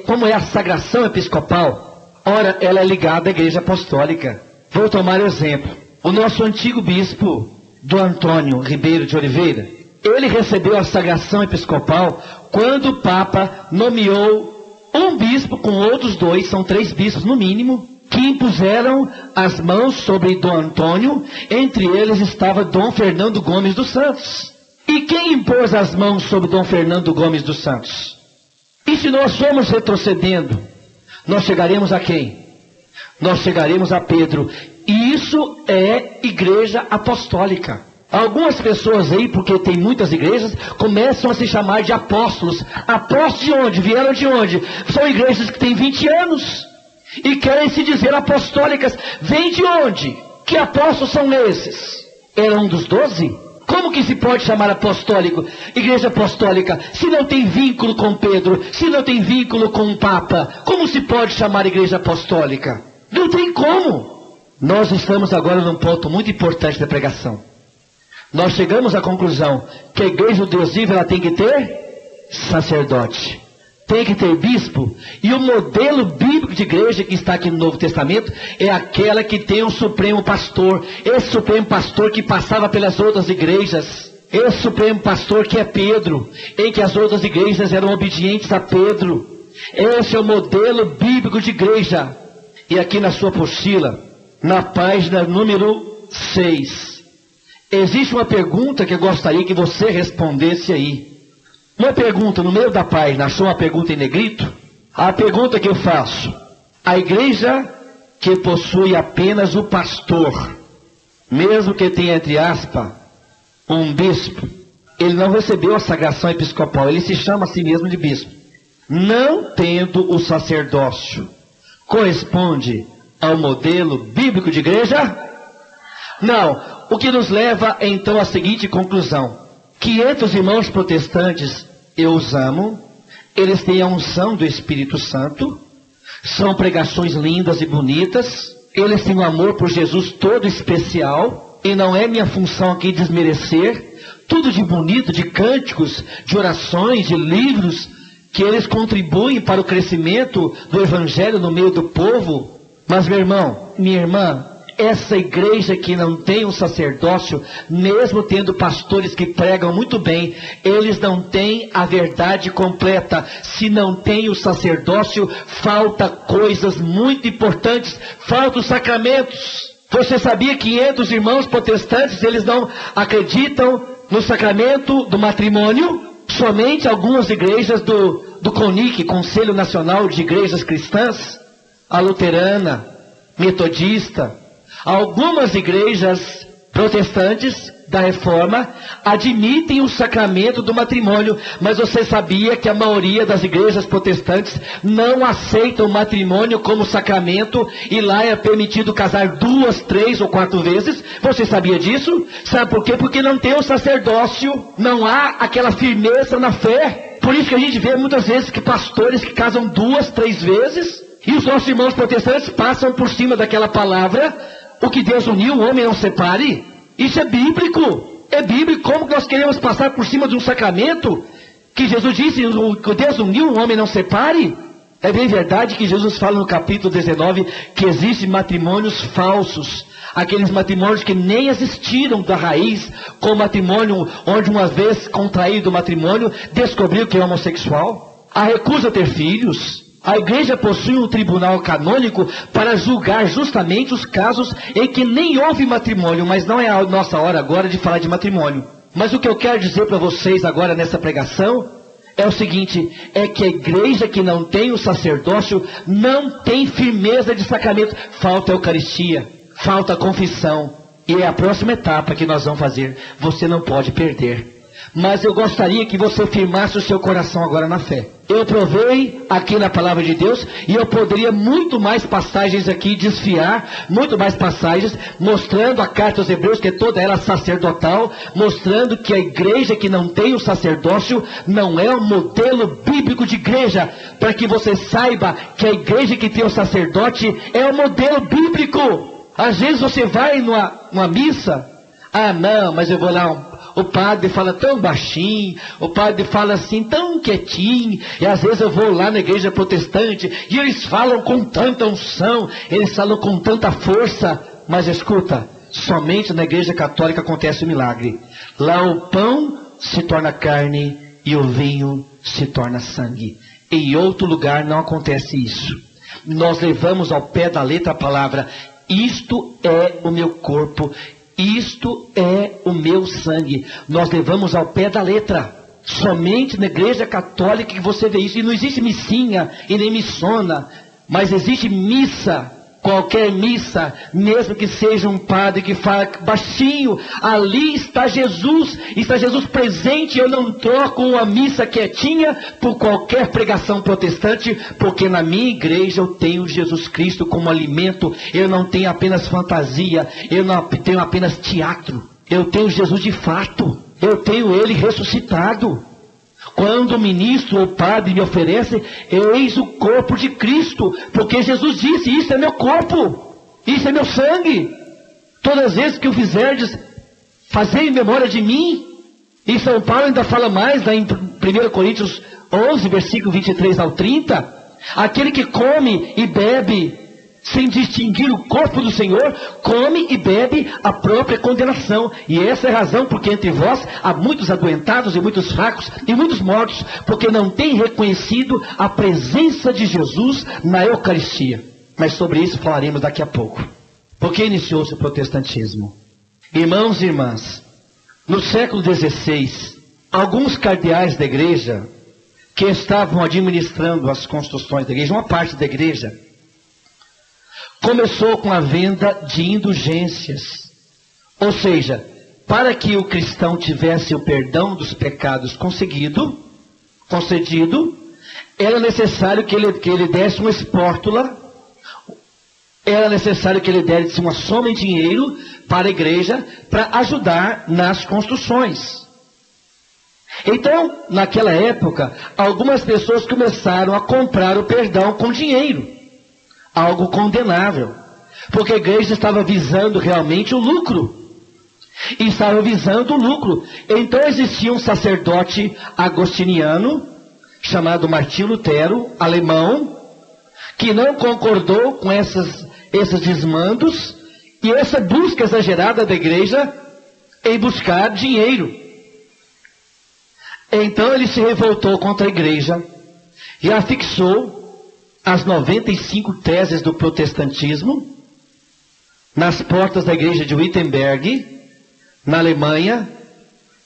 como é a sagração episcopal? Ora, ela é ligada à igreja apostólica. Vou tomar exemplo. O nosso antigo bispo, Dom Antônio Ribeiro de Oliveira, ele recebeu a sagração episcopal quando o Papa nomeou um bispo com outros dois, são 3 bispos no mínimo, que impuseram as mãos sobre Dom Antônio, entre eles estava Dom Fernando Gomes dos Santos. E quem impôs as mãos sobre Dom Fernando Gomes dos Santos? E se nós formos retrocedendo, nós chegaremos a quem? Nós chegaremos a Pedro. E isso é igreja apostólica. Algumas pessoas aí, porque tem muitas igrejas, começam a se chamar de apóstolos. Apóstolos de onde? Vieram de onde? São igrejas que têm 20 anos e querem se dizer apostólicas. Vem de onde? Que apóstolos são esses? Era um dos 12? Como que se pode chamar apostólico, igreja apostólica, se não tem vínculo com Pedro, se não tem vínculo com o Papa? Como se pode chamar igreja apostólica? Não tem como. Nós estamos agora num ponto muito importante da pregação. Nós chegamos à conclusão que a igreja do Deus vivo, ela tem que ter sacerdote, tem que ter bispo, e o modelo bíblico de igreja que está aqui no Novo Testamento é aquela que tem um supremo pastor, esse supremo pastor que passava pelas outras igrejas, esse supremo pastor que é Pedro, em que as outras igrejas eram obedientes a Pedro. Esse é o modelo bíblico de igreja. E aqui na sua apostila, na página número 6, existe uma pergunta que eu gostaria que você respondesse aí. Uma pergunta no meio da página, achou uma pergunta em negrito? A pergunta que eu faço: a igreja que possui apenas o pastor, mesmo que tenha, entre aspas, um bispo, ele não recebeu a sagração episcopal, ele se chama a si mesmo de bispo, não tendo o sacerdócio, corresponde ao modelo bíblico de igreja? Não. O que nos leva então à seguinte conclusão: que entre os irmãos protestantes, eu os amo, eles têm a unção do Espírito Santo, são pregações lindas e bonitas, eles têm um amor por Jesus todo especial, e não é minha função aqui desmerecer, tudo de bonito, de cânticos, de orações, de livros, que eles contribuem para o crescimento do Evangelho no meio do povo. Mas meu irmão, minha irmã, essa igreja que não tem um sacerdócio, mesmo tendo pastores que pregam muito bem, eles não têm a verdade completa. Se não tem o sacerdócio, falta coisas muito importantes, faltam os sacramentos. Você sabia que entre os irmãos protestantes, eles não acreditam no sacramento do matrimônio? Somente algumas igrejas do CONIC, Conselho Nacional de Igrejas Cristãs, a luterana, metodista, algumas igrejas protestantes da Reforma admitem o sacramento do matrimônio, mas você sabia que a maioria das igrejas protestantes não aceitam o matrimônio como sacramento, e lá é permitido casar 2, 3 ou 4 vezes? Você sabia disso? Sabe por quê? Porque não tem o sacerdócio, não há aquela firmeza na fé. Por isso que a gente vê muitas vezes que pastores que casam 2, 3 vezes, e os nossos irmãos protestantes passam por cima daquela palavra: o que Deus uniu, o homem não separe. Isso é bíblico. É bíblico. Como que nós queremos passar por cima de um sacramento que Jesus disse, o que Deus uniu, o homem não separe? É bem verdade que Jesus fala no capítulo 19 que existem matrimônios falsos. Aqueles matrimônios que nem existiram da raiz, com matrimônio onde uma vez contraído o matrimônio, descobriu que é homossexual. A recusa a ter filhos. A igreja possui um tribunal canônico para julgar justamente os casos em que nem houve matrimônio, mas não é a nossa hora agora de falar de matrimônio. Mas o que eu quero dizer para vocês agora nessa pregação é o seguinte: é que a igreja que não tem o sacerdócio não tem firmeza de sacramento. Falta a Eucaristia, falta a confissão, e é a próxima etapa que nós vamos fazer. Você não pode perder. Mas eu gostaria que você firmasse o seu coração agora na fé. Eu provei aqui na palavra de Deus, e eu poderia muito mais passagens aqui desfiar, muito mais passagens, mostrando a carta aos Hebreus, que é toda ela sacerdotal, mostrando que a igreja que não tem o sacerdócio não é um modelo bíblico de igreja, para que você saiba que a igreja que tem o sacerdote é o modelo bíblico. Às vezes você vai numa missa, não, mas eu vou lá, o padre fala tão baixinho, o padre fala assim tão quietinho, e às vezes eu vou lá na igreja protestante, e eles falam com tanta unção, eles falam com tanta força, mas escuta, somente na igreja católica acontece o milagre. Lá o pão se torna carne, e o vinho se torna sangue. Em outro lugar não acontece isso. Nós levamos ao pé da letra a palavra: isto é o meu corpo, isto é o meu sangue. Nós levamos ao pé da letra. Somente na igreja católica que você vê isso. E não existe missinha e nem missona, mas existe missa Qualquer missa, mesmo que seja um padre que fala baixinho, ali está Jesus presente. Eu não troco uma missa quietinha por qualquer pregação protestante, porque na minha igreja eu tenho Jesus Cristo como alimento. Eu não tenho apenas fantasia, eu não tenho apenas teatro, eu tenho Jesus de fato, eu tenho Ele ressuscitado. Quando o ministro ou o padre me oferece, eis o corpo de Cristo, porque Jesus disse, isso é meu corpo, isso é meu sangue. Todas as vezes que o fizerdes, fazei em memória de mim. E São Paulo ainda fala mais, lá em 1 Coríntios 11, versículo 23 ao 30, aquele que come e bebe sem distinguir o corpo do Senhor, come e bebe a própria condenação. E essa é a razão porque entre vós há muitos adoentados e muitos fracos e muitos mortos, porque não têm reconhecido a presença de Jesus na Eucaristia. Mas sobre isso falaremos daqui a pouco. Por que iniciou-se o protestantismo? Irmãos e irmãs, no século XVI, alguns cardeais da igreja que estavam administrando as construções da igreja, uma parte da igreja, começou com a venda de indulgências. Ou seja, para que o cristão tivesse o perdão dos pecados concedido, era necessário que ele desse uma espórtula, era necessário que ele desse uma soma em dinheiro para a igreja, para ajudar nas construções. Então, naquela época, algumas pessoas começaram a comprar o perdão com dinheiro. Algo condenável, porque a igreja estava visando realmente o lucro. E estava visando o lucro. Então existia um sacerdote agostiniano, chamado Martinho Lutero, alemão, que não concordou com esses desmandos e essa busca exagerada da igreja em buscar dinheiro. Então ele se revoltou contra a igreja e afixou as 95 teses do protestantismo nas portas da igreja de Wittenberg, na Alemanha,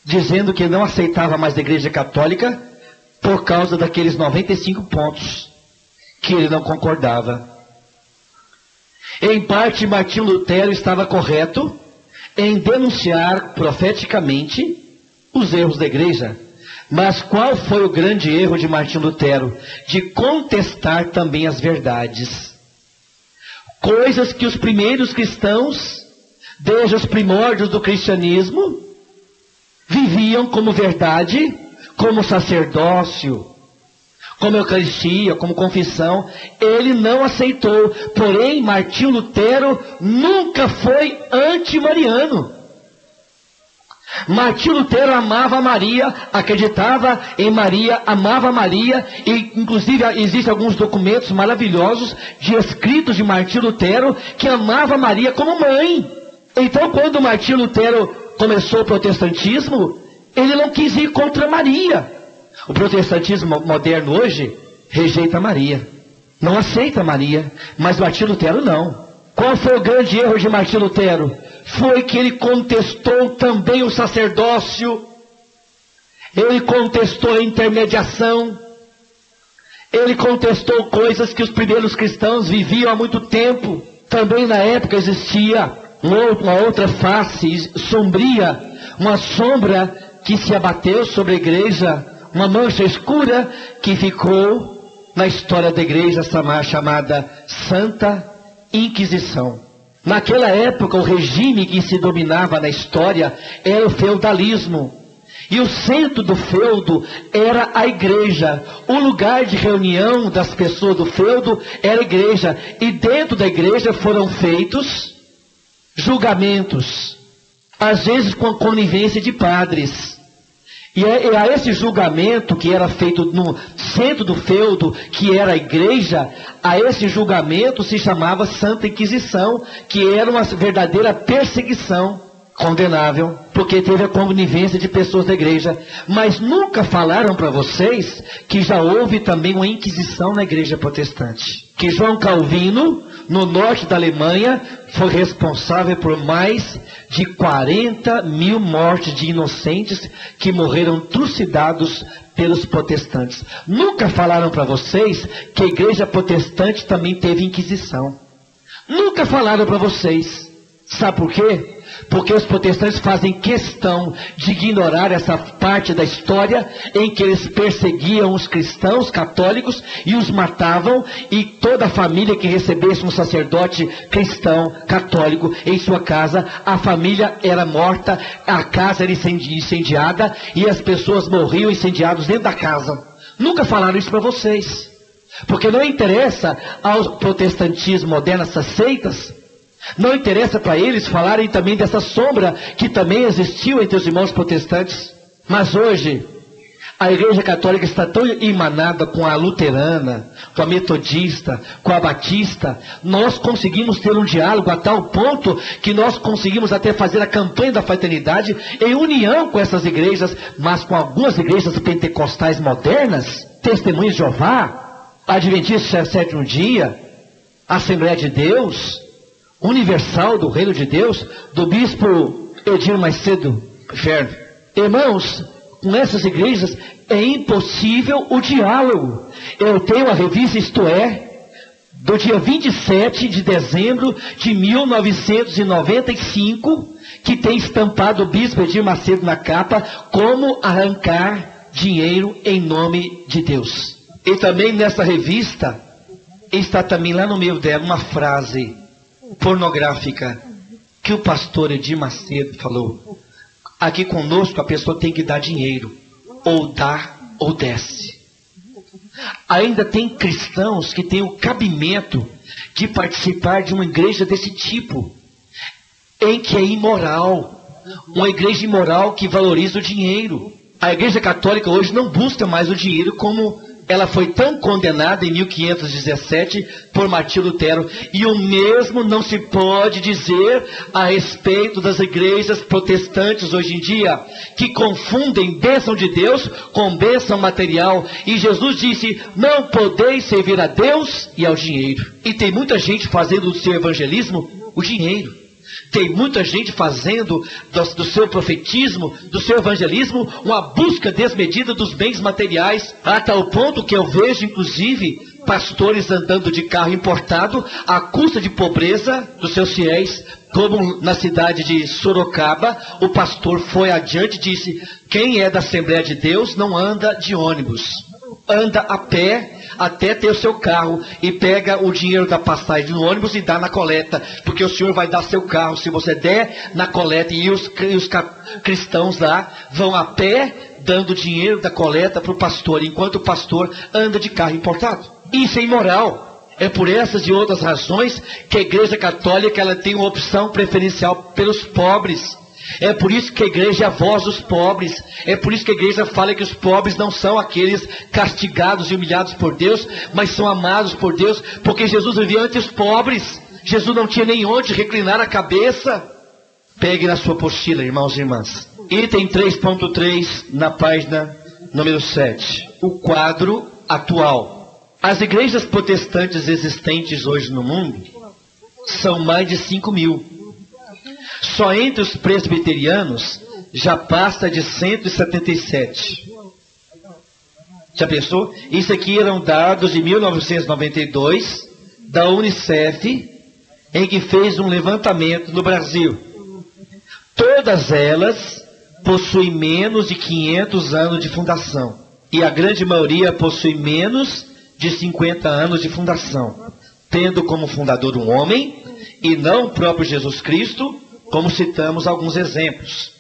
dizendo que não aceitava mais a igreja católica por causa daqueles 95 pontos que ele não concordava. Em parte, Martinho Lutero estava correto em denunciar profeticamente os erros da igreja. Mas qual foi o grande erro de Martinho Lutero? De contestar também as verdades. Coisas que os primeiros cristãos, desde os primórdios do cristianismo, viviam como verdade, como sacerdócio, como Eucaristia, como confissão. Ele não aceitou. Porém, Martinho Lutero nunca foi anti-mariano. Martinho Lutero amava Maria, acreditava em Maria, amava Maria, e inclusive existem alguns documentos maravilhosos de escritos de Martinho Lutero que amava Maria como mãe. Então, quando Martinho Lutero começou o protestantismo, ele não quis ir contra Maria. O protestantismo moderno hoje rejeita Maria, não aceita Maria, mas Martinho Lutero não. Qual foi o grande erro de Martinho Lutero? Foi que ele contestou também o sacerdócio, ele contestou a intermediação, ele contestou coisas que os primeiros cristãos viviam há muito tempo. Também na época existia uma outra face sombria, uma sombra que se abateu sobre a igreja, uma mancha escura que ficou na história da igreja chamada Santa Inquisição. Naquela época, o regime que se dominava na história era o feudalismo. E o centro do feudo era a igreja. O lugar de reunião das pessoas do feudo era a igreja. E dentro da igreja foram feitos julgamentos, às vezes com a conivência de padres. E a esse julgamento que era feito no centro do feudo, que era a igreja, a esse julgamento se chamava Santa Inquisição, que era uma verdadeira perseguição condenável, porque teve a conivência de pessoas da igreja. Mas nunca falaram para vocês que já houve também uma Inquisição na igreja protestante. Que João Calvino, no norte da Alemanha, foi responsável por mais de 40 mil mortes de inocentes que morreram trucidados pelos protestantes. Nunca falaram para vocês que a igreja protestante também teve Inquisição. Nunca falaram para vocês. Sabe por quê? Porque os protestantes fazem questão de ignorar essa parte da história em que eles perseguiam os cristãos católicos e os matavam, e toda a família que recebesse um sacerdote cristão católico em sua casa, a família era morta, a casa era incendiada e as pessoas morriam incendiadas dentro da casa. Nunca falaram isso para vocês, porque não interessa ao protestantismo moderno, essas seitas. Não interessa para eles falarem também dessa sombra que também existiu entre os irmãos protestantes. Mas hoje, a Igreja Católica está tão emanada com a luterana, com a metodista, com a batista. Nós conseguimos ter um diálogo a tal ponto que nós conseguimos até fazer a campanha da fraternidade em união com essas igrejas, mas com algumas igrejas pentecostais modernas, Testemunhas de Jeová, Adventistas do Sétimo Dia, Assembleia de Deus, Universal do Reino de Deus, do bispo Edir Macedo Ferro. Irmãos, com essas igrejas é impossível o diálogo. Eu tenho a revista Isto É, do dia 27 de dezembro de 1995, que tem estampado o bispo Edir Macedo na capa, como arrancar dinheiro em nome de Deus. E também nessa revista está também lá no meio dela uma frase pornográfica que o pastor Edir Macedo falou: aqui conosco a pessoa tem que dar dinheiro, ou dá ou desce. Ainda tem cristãos que têm o cabimento de participar de uma igreja desse tipo, em que é imoral, uma igreja imoral que valoriza o dinheiro. A Igreja Católica hoje não busca mais o dinheiro como ela foi tão condenada em 1517 por Martim Lutero. E o mesmo não se pode dizer a respeito das igrejas protestantes hoje em dia, que confundem bênção de Deus com bênção material. E Jesus disse: não podeis servir a Deus e ao dinheiro. E tem muita gente fazendo do seu evangelismo o dinheiro. Tem muita gente fazendo do seu profetismo, do seu evangelismo, uma busca desmedida dos bens materiais, a tal ponto que eu vejo, inclusive, pastores andando de carro importado à custa de pobreza dos seus fiéis, como na cidade de Sorocaba. O pastor foi adiante e disse: quem é da Assembleia de Deus não anda de ônibus, anda a pé até ter o seu carro e pega o dinheiro da passagem no ônibus e dá na coleta, porque o Senhor vai dar seu carro se você der na coleta. E os cristãos lá vão a pé dando dinheiro da coleta para o pastor, enquanto o pastor anda de carro importado. Isso é imoral. É por essas e outras razões que a Igreja Católica ela tem uma opção preferencial pelos pobres. É por isso que a igreja é a voz dos pobres. É por isso que a igreja fala que os pobres não são aqueles castigados e humilhados por Deus, mas são amados por Deus, porque Jesus vivia entre os pobres. Jesus não tinha nem onde reclinar a cabeça. Pegue na sua apostila, irmãos e irmãs, item 3.3, na página número 7, o quadro atual. As igrejas protestantes existentes hoje no mundo são mais de 5.000. Só entre os presbiterianos já passa de 177. Já pensou? Isso aqui eram dados de 1992 da Unicef, em que fez um levantamento no Brasil. Todas elas possuem menos de 500 anos de fundação. E a grande maioria possui menos de 50 anos de fundação, tendo como fundador um homem e não o próprio Jesus Cristo, como citamos alguns exemplos.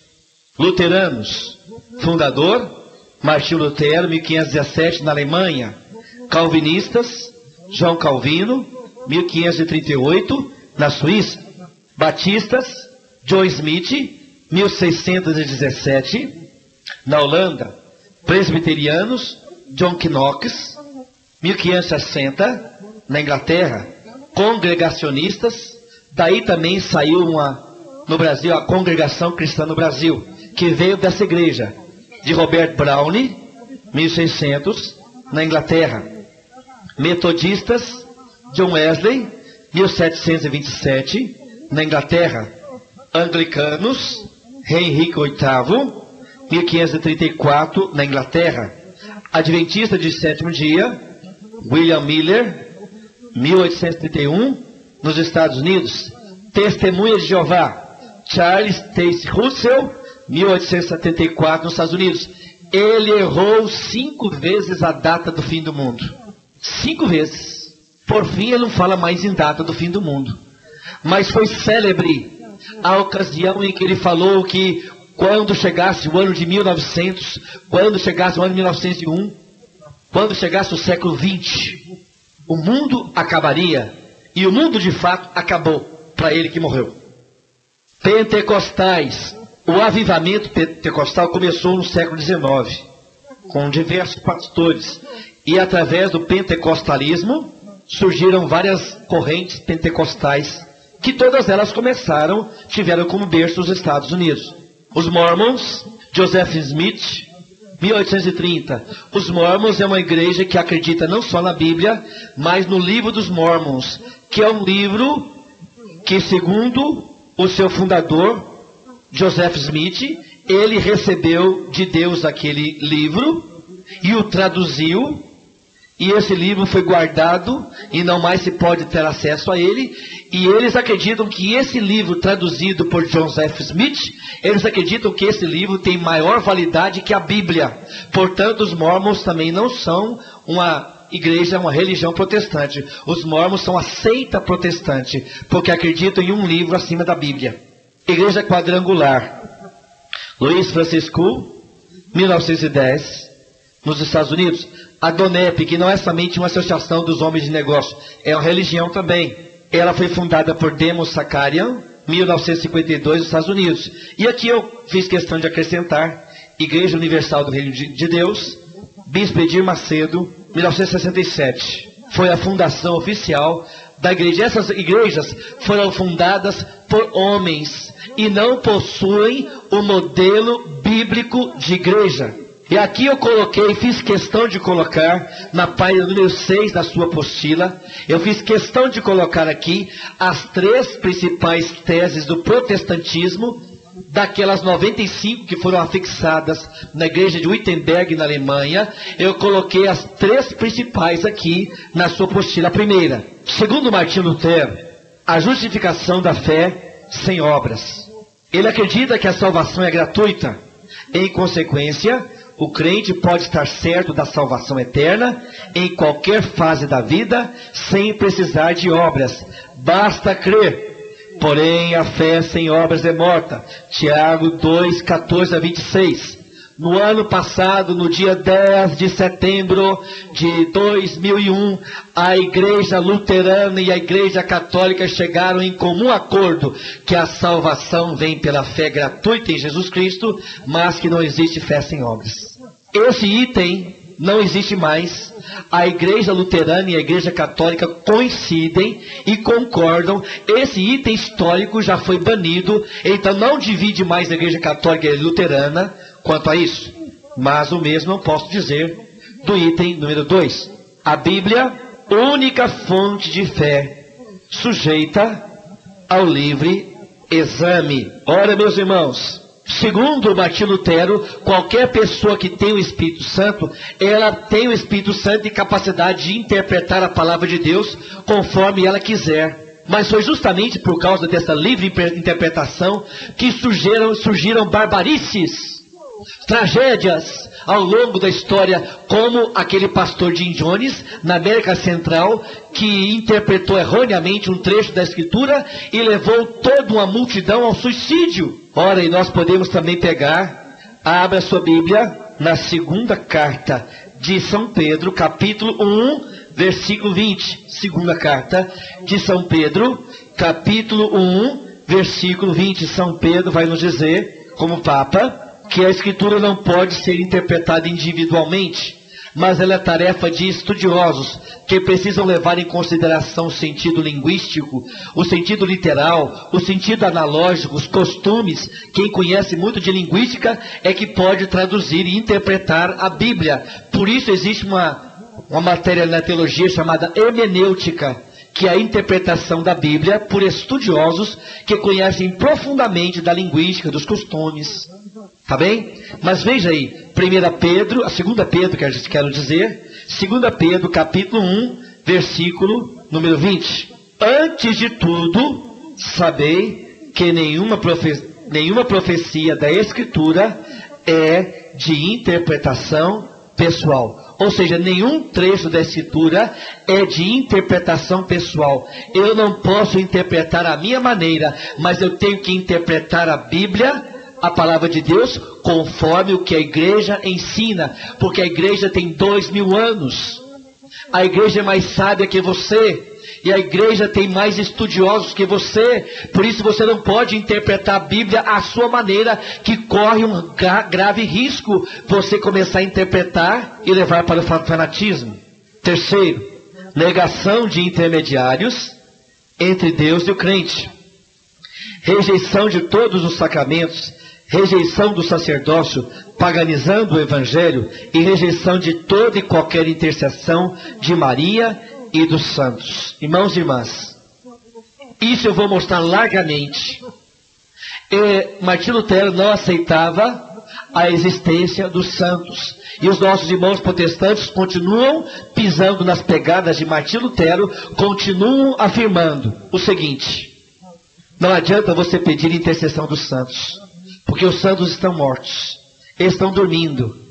Luteranos, fundador, Martim Lutero, 1517, na Alemanha. Calvinistas, João Calvino, 1538, na Suíça. Batistas, John Smith, 1617, na Holanda. Presbiterianos, John Knox, 1560, na Inglaterra. Congregacionistas, daí também saiu no Brasil, a Congregação Cristã no Brasil, que veio dessa igreja, de Robert Browne, 1600, na Inglaterra. Metodistas, John Wesley, 1727, na Inglaterra. Anglicanos, Rei Henrique VIII, 1534, na Inglaterra. Adventista de sétimo dia, William Miller, 1831, nos Estados Unidos, Testemunha de Jeová, Charles Taze Russell, 1874, nos Estados Unidos. Ele errou 5 vezes a data do fim do mundo. 5 vezes. Por fim, ele não fala mais em data do fim do mundo. Mas foi célebre a ocasião em que ele falou que quando chegasse o ano de 1900, quando chegasse o ano de 1901, quando chegasse o século XX, o mundo acabaria. E o mundo de fato acabou para ele que morreu. Pentecostais. O avivamento pentecostal começou no século XIX, com diversos pastores. E através do pentecostalismo surgiram várias correntes pentecostais, que todas elas tiveram como berço os Estados Unidos. Os Mormons, Joseph Smith, 1830. Os Mormons é uma igreja que acredita não só na Bíblia, mas no livro dos Mormons, que é um livro que, segundo o seu fundador, Joseph Smith, ele recebeu de Deus aquele livro e o traduziu, e esse livro foi guardado e não mais se pode ter acesso a ele. E eles acreditam que esse livro traduzido por Joseph Smith, eles acreditam que esse livro tem maior validade que a Bíblia. Portanto, os Mormons também não são uma igreja, uma religião protestante. Os Mormons são a seita protestante, porque acreditam em um livro acima da Bíblia. Igreja Quadrangular, Luiz Francisco, 1910, nos Estados Unidos. A DONEP, que não é somente uma associação dos homens de negócio, é uma religião também. Ela foi fundada por Demos Sakarian, 1952, nos Estados Unidos. E aqui eu fiz questão de acrescentar Igreja Universal do Reino de Deus, Bispo Edir Macedo, 1967. Foi a fundação oficial da igreja. Essas igrejas foram fundadas por homens e não possuem o modelo bíblico de igreja. E aqui eu fiz questão de colocar na página número 6 da sua apostila, eu fiz questão de colocar aqui as 3 principais teses do protestantismo, daquelas 95 que foram afixadas na igreja de Wittenberg, na Alemanha. Eu coloquei as 3 principais aqui na sua apostila. A primeira, segundo Martinho Lutero, a justificação da fé sem obras. Ele acredita que a salvação é gratuita. Em consequência, o crente pode estar certo da salvação eterna em qualquer fase da vida, sem precisar de obras. Basta crer. Porém, a fé sem obras é morta. Tiago 2, 14 a 26. No ano passado, no dia 10 de setembro de 2001, a Igreja Luterana e a Igreja Católica chegaram em comum acordo que a salvação vem pela fé gratuita em Jesus Cristo, mas que não existe fé sem obras. Esse item não existe mais. A Igreja Luterana e a Igreja Católica coincidem e concordam. Esse item histórico já foi banido, então não divide mais a Igreja Católica e a Luterana quanto a isso. Mas o mesmo eu posso dizer do item número 2. A Bíblia, única fonte de fé, sujeita ao livre exame. Ora, meus irmãos, segundo Martinho Lutero, qualquer pessoa que tem o Espírito Santo, ela tem o Espírito Santo e capacidade de interpretar a palavra de Deus conforme ela quiser. Mas foi justamente por causa dessa livre interpretação que surgiram barbarices, tragédias ao longo da história, como aquele pastor Jim Jones, na América Central, que interpretou erroneamente um trecho da Escritura e levou toda uma multidão ao suicídio. Ora, e nós podemos também abra sua Bíblia na segunda carta de São Pedro, capítulo 1, versículo 20. Segunda carta de São Pedro, capítulo 1, versículo 20. São Pedro vai nos dizer, como Papa, que a Escritura não pode ser interpretada individualmente, mas ela é tarefa de estudiosos, que precisam levar em consideração o sentido linguístico, o sentido literal, o sentido analógico, os costumes. Quem conhece muito de linguística é que pode traduzir e interpretar a Bíblia. Por isso existe uma matéria na teologia chamada hermenêutica, que é a interpretação da Bíblia por estudiosos que conhecem profundamente da linguística, dos costumes. Tá bem? Mas veja aí, 2 Pedro, quero dizer, 2 Pedro, capítulo 1, versículo número 20. Antes de tudo, sabei que nenhuma profecia da Escritura é de interpretação pessoal. Ou seja, nenhum trecho da Escritura é de interpretação pessoal. Eu não posso interpretar a minha maneira, mas eu tenho que interpretar a Bíblia, a palavra de Deus, conforme o que a igreja ensina. Porque a igreja tem 2000 anos. A igreja é mais sábia que você. E a igreja tem mais estudiosos que você. Por isso você não pode interpretar a Bíblia à sua maneira, que corre um grave risco você começar a interpretar e levar para o fanatismo. Terceiro, negação de intermediários entre Deus e o crente. Rejeição de todos os sacramentos, rejeição do sacerdócio, paganizando o evangelho e rejeição de toda e qualquer intercessão de Maria e dos santos. Irmãos e irmãs, isso eu vou mostrar largamente. Martinho Lutero não aceitava a existência dos santos. E os nossos irmãos protestantes continuam pisando nas pegadas de Martinho Lutero, continuam afirmando o seguinte: não adianta você pedir intercessão dos santos, porque os santos estão mortos, eles estão dormindo.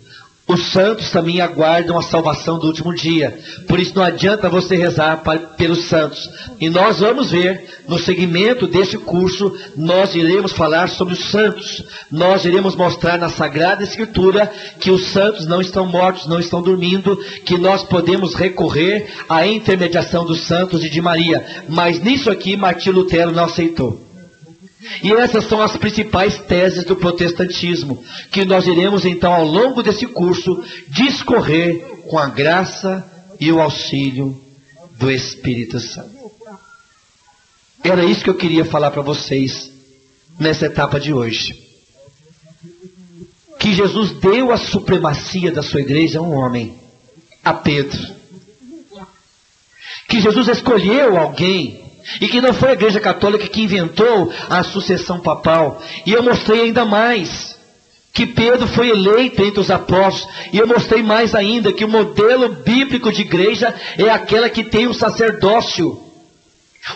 Os santos também aguardam a salvação do último dia. Por isso não adianta você rezar pelos santos. E nós vamos ver, no segmento desse curso, nós iremos falar sobre os santos. Nós iremos mostrar na Sagrada Escritura que os santos não estão mortos, não estão dormindo, que nós podemos recorrer à intermediação dos santos e de Maria. Mas nisso aqui, Martinho Lutero não aceitou. E essas são as principais teses do protestantismo, que nós iremos então ao longo desse curso discorrer com a graça e o auxílio do Espírito Santo. Era isso que eu queria falar para vocês nessa etapa de hoje. Que Jesus deu a supremacia da sua igreja a um homem, a Pedro. Que Jesus escolheu alguém, e que não foi a Igreja Católica que inventou a sucessão papal. E eu mostrei ainda mais que Pedro foi eleito entre os apóstolos. E eu mostrei mais ainda que o modelo bíblico de igreja é aquela que tem o sacerdócio.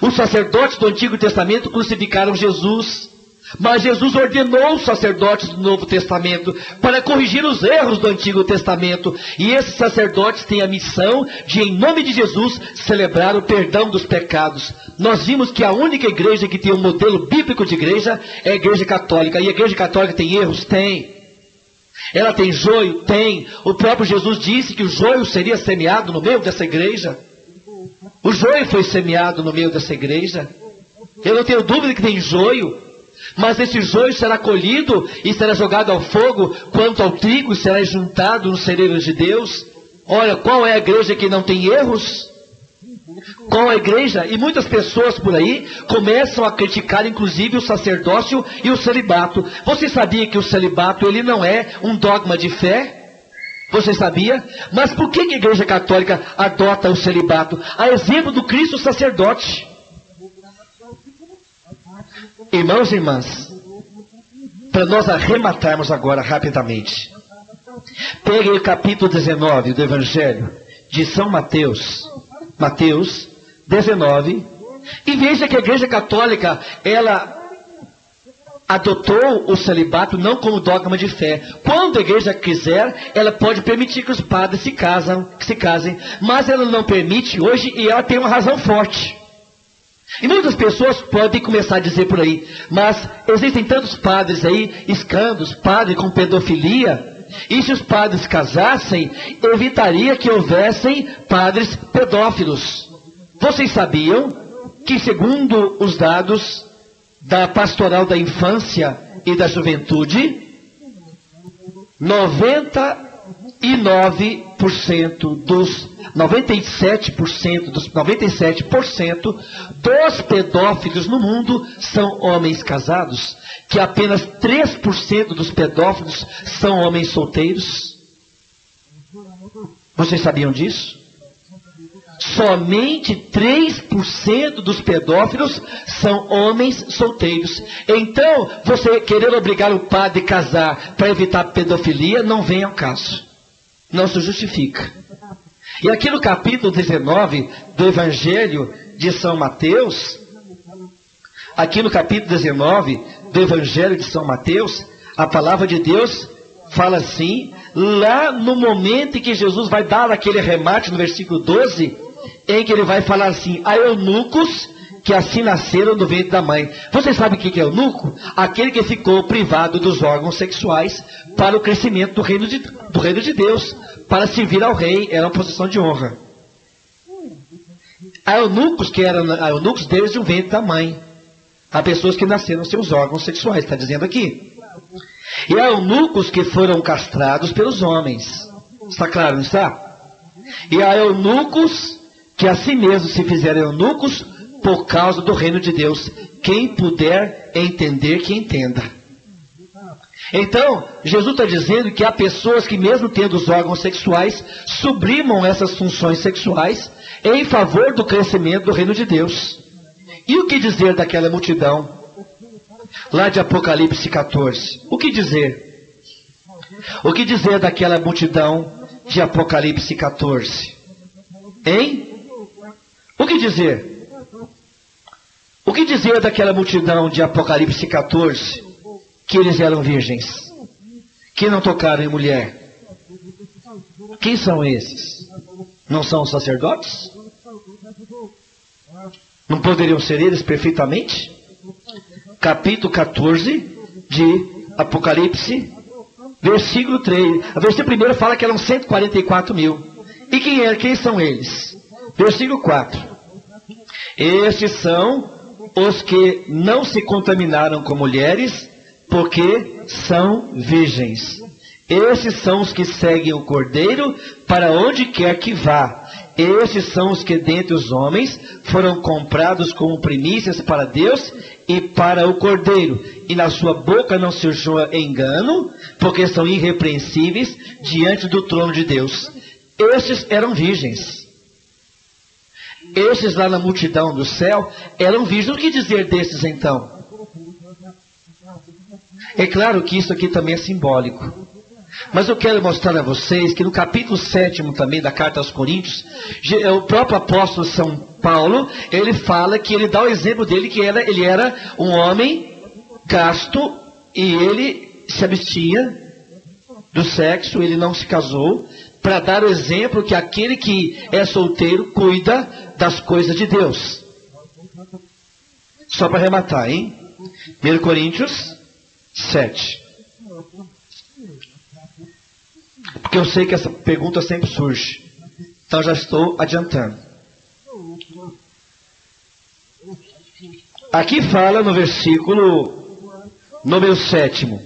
Os sacerdotes do Antigo Testamento crucificaram Jesus. Mas Jesus ordenou os sacerdotes do Novo Testamento para corrigir os erros do Antigo Testamento. E esses sacerdotes têm a missão de, em nome de Jesus, celebrar o perdão dos pecados. Nós vimos que a única igreja que tem um modelo bíblico de igreja é a Igreja Católica. E a Igreja Católica tem erros? Tem. Ela tem joio? Tem. O próprio Jesus disse que o joio seria semeado no meio dessa igreja. O joio foi semeado no meio dessa igreja. Eu não tenho dúvida que tem joio. Mas esse joio será colhido e será jogado ao fogo, quanto ao trigo será juntado nos celeiros de Deus. Olha, qual é a igreja que não tem erros? Qual a igreja? E muitas pessoas por aí começam a criticar inclusive o sacerdócio e o celibato. Você sabia que o celibato ele não é um dogma de fé? Você sabia? Mas por que a Igreja Católica adota o celibato? A exemplo do Cristo sacerdote. Irmãos e irmãs, para nós arrematarmos agora rapidamente, peguem o capítulo 19 do Evangelho de São Mateus, Mateus 19, e veja que a Igreja Católica, ela adotou o celibato não como dogma de fé. Quando a igreja quiser, ela pode permitir que os padres se casem, mas ela não permite hoje e ela tem uma razão forte. E muitas pessoas podem começar a dizer por aí, mas existem tantos padres aí, escândalos, padres com pedofilia, e se os padres casassem, evitaria que houvessem padres pedófilos. Vocês sabiam que, segundo os dados da Pastoral da Infância e da Juventude, 97% dos pedófilos no mundo são homens casados, que apenas 3% dos pedófilos são homens solteiros. Vocês sabiam disso? Somente 3% dos pedófilos são homens solteiros. Então, você querer obrigar o padre a casar para evitar pedofilia, não vem ao caso. Não se justifica. E aqui no capítulo 19 do Evangelho de São Mateus, aqui no capítulo 19 do Evangelho de São Mateus, a palavra de Deus fala assim, lá no momento em que Jesus vai dar aquele remate no versículo 12, em que ele vai falar assim, a eunucos que assim nasceram do ventre da mãe. Vocês sabem o que é eunuco? Aquele que ficou privado dos órgãos sexuais para o crescimento do reino de Deus, para servir ao rei, era uma posição de honra. Há eunucos que eram eunucos desde o ventre da mãe. Há pessoas que nasceram sem os órgãos sexuais, está dizendo aqui. E há eunucos que foram castrados pelos homens. Está claro, não está? E há eunucos que a si mesmos se fizeram eunucos por causa do reino de Deus. Quem puder entender, que entenda. Então, Jesus está dizendo que há pessoas que mesmo tendo os órgãos sexuais, sublimam essas funções sexuais em favor do crescimento do reino de Deus. E o que dizer daquela multidão? Lá de Apocalipse 14. O que dizer? O que dizer daquela multidão de Apocalipse 14? Hein? O que dizer? O que dizer daquela multidão de Apocalipse 14? Que eles eram virgens, que não tocaram em mulher. Quem são esses? Não são os sacerdotes? Não poderiam ser eles perfeitamente? Capítulo 14 de Apocalipse, versículo 3. A versículo 1 fala que eram 144 mil. E quem são eles? Versículo 4. Estes são os que não se contaminaram com mulheres, porque são virgens. Esses são os que seguem o Cordeiro para onde quer que vá. Esses são os que dentre os homens foram comprados como primícias para Deus e para o Cordeiro. E na sua boca não surgiu engano, porque são irrepreensíveis diante do trono de Deus. Esses eram virgens. Esses lá na multidão do céu eram virgens. O que dizer desses então? É claro que isso aqui também é simbólico. Mas eu quero mostrar a vocês que no capítulo 7 também da carta aos Coríntios, o próprio apóstolo São Paulo, ele fala que ele dá o exemplo dele, que ele era um homem casto e ele se abstinha do sexo, ele não se casou, para dar o exemplo que aquele que é solteiro cuida das coisas de Deus. Só para arrematar, hein? 1 Coríntios 7. Porque eu sei que essa pergunta sempre surge. Então já estou adiantando. Aqui fala no versículo número 7.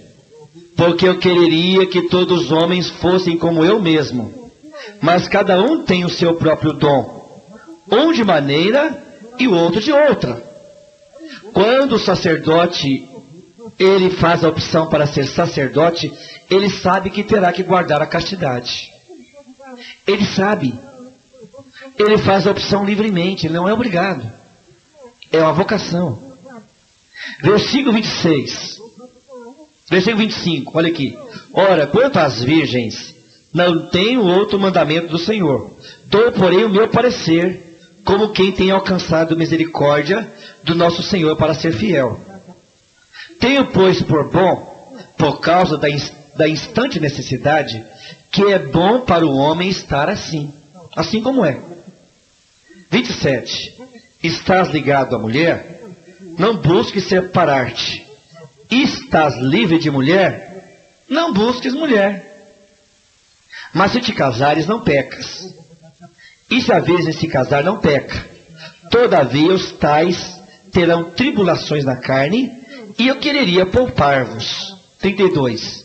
Porque eu quereria que todos os homens fossem como eu mesmo. Mas cada um tem o seu próprio dom. Um de maneira e o outro de outra. Quando o sacerdote ele faz a opção para ser sacerdote, ele sabe que terá que guardar a castidade. Ele sabe. Ele faz a opção livremente, ele não é obrigado. É uma vocação. Versículo 26. Versículo 25, olha aqui. Ora, quanto às virgens, não tenho outro mandamento do Senhor. Dou, porém, o meu parecer, como quem tem alcançado misericórdia do nosso Senhor para ser fiel. Tenho, pois, por bom, por causa da instante necessidade, que é bom para o homem estar assim como é. 27. Estás ligado à mulher? Não busques separar-te. Estás livre de mulher? Não busques mulher. Mas se te casares, não pecas. E se a vez de se casar, não peca. Todavia os tais terão tribulações na carne, e eu quereria poupar-vos. 32.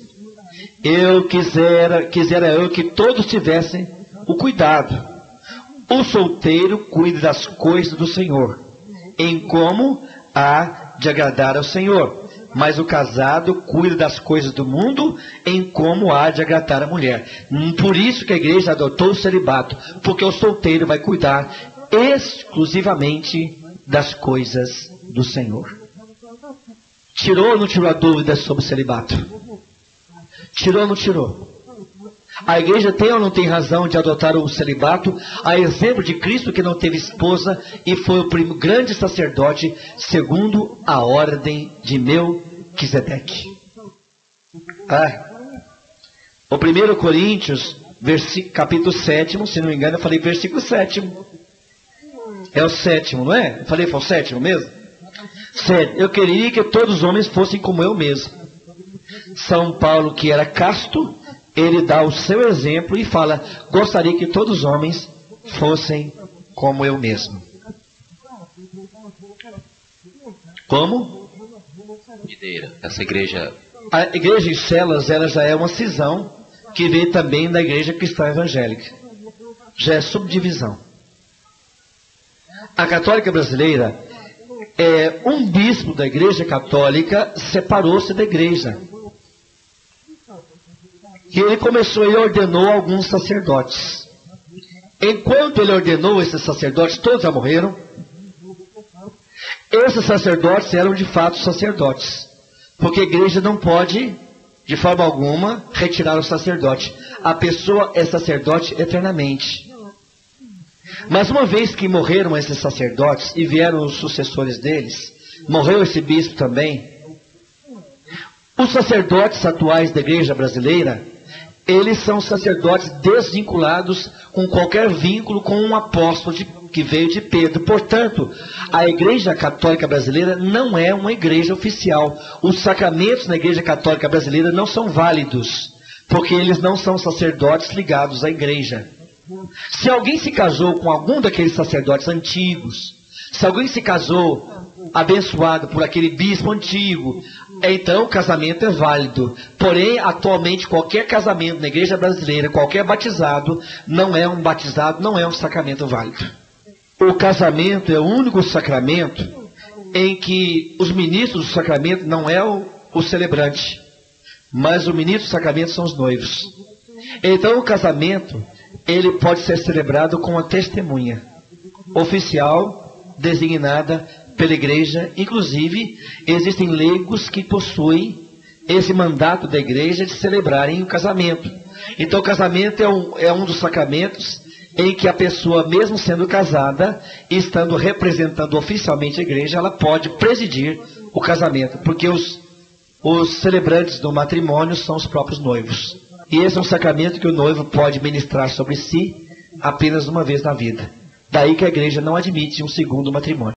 Quisera eu que todos tivessem o cuidado. O solteiro cuida das coisas do Senhor, em como há de agradar ao Senhor. Mas o casado cuida das coisas do mundo, em como há de agradar a mulher. Por isso que a igreja adotou o celibato, porque o solteiro vai cuidar exclusivamente das coisas do Senhor. Tirou ou não tirou a dúvida sobre o celibato? Tirou ou não tirou? A igreja tem ou não tem razão de adotar o celibato, a exemplo de Cristo, que não teve esposa e foi o grande sacerdote segundo a ordem de Melquisedeque. O 1 Coríntios, capítulo 7, se não me engano, eu falei versículo 7. É o 7, não é? Eu falei, foi o 7 mesmo? 7. Eu queria que todos os homens fossem como eu mesmo. São Paulo, que era casto, ele dá o seu exemplo e fala, gostaria que todos os homens fossem como eu mesmo. Como? Videira, essa igreja... A igreja em Celas, ela já é uma cisão que veio também da igreja cristã evangélica. Já é subdivisão. A católica brasileira, um bispo da igreja católica separou-se da igreja. E ele ordenou alguns sacerdotes. Enquanto ele ordenou esses sacerdotes, todos já morreram. Esses sacerdotes eram de fato sacerdotes. Porque a igreja não pode, de forma alguma, retirar o sacerdote. A pessoa é sacerdote eternamente. Mas uma vez que morreram esses sacerdotes e vieram os sucessores deles, morreu esse bispo também, os sacerdotes atuais da igreja brasileira, eles são sacerdotes desvinculados com qualquer vínculo com um apóstolo que veio de Pedro. Portanto, a igreja católica brasileira não é uma igreja oficial. Os sacramentos na igreja católica brasileira não são válidos, porque eles não são sacerdotes ligados à igreja. Se alguém se casou com algum daqueles sacerdotes antigos, se alguém se casou abençoado por aquele bispo antigo, então o casamento é válido. Porém, atualmente, qualquer casamento na igreja brasileira, qualquer batizado, não é um sacramento válido. O casamento é o único sacramento em que os ministros do sacramento não é o celebrante, mas o ministro do sacramento são os noivos. Então o casamento, ele pode ser celebrado com uma testemunha oficial designada pela igreja. Inclusive, existem leigos que possuem esse mandato da igreja de celebrarem o casamento. Então o casamento é um dos sacramentos em que a pessoa, mesmo sendo casada, estando representando oficialmente a igreja, ela pode presidir o casamento, porque os celebrantes do matrimônio são os próprios noivos. E esse é um sacramento que o noivo pode ministrar sobre si apenas uma vez na vida. Daí que a igreja não admite um segundo matrimônio.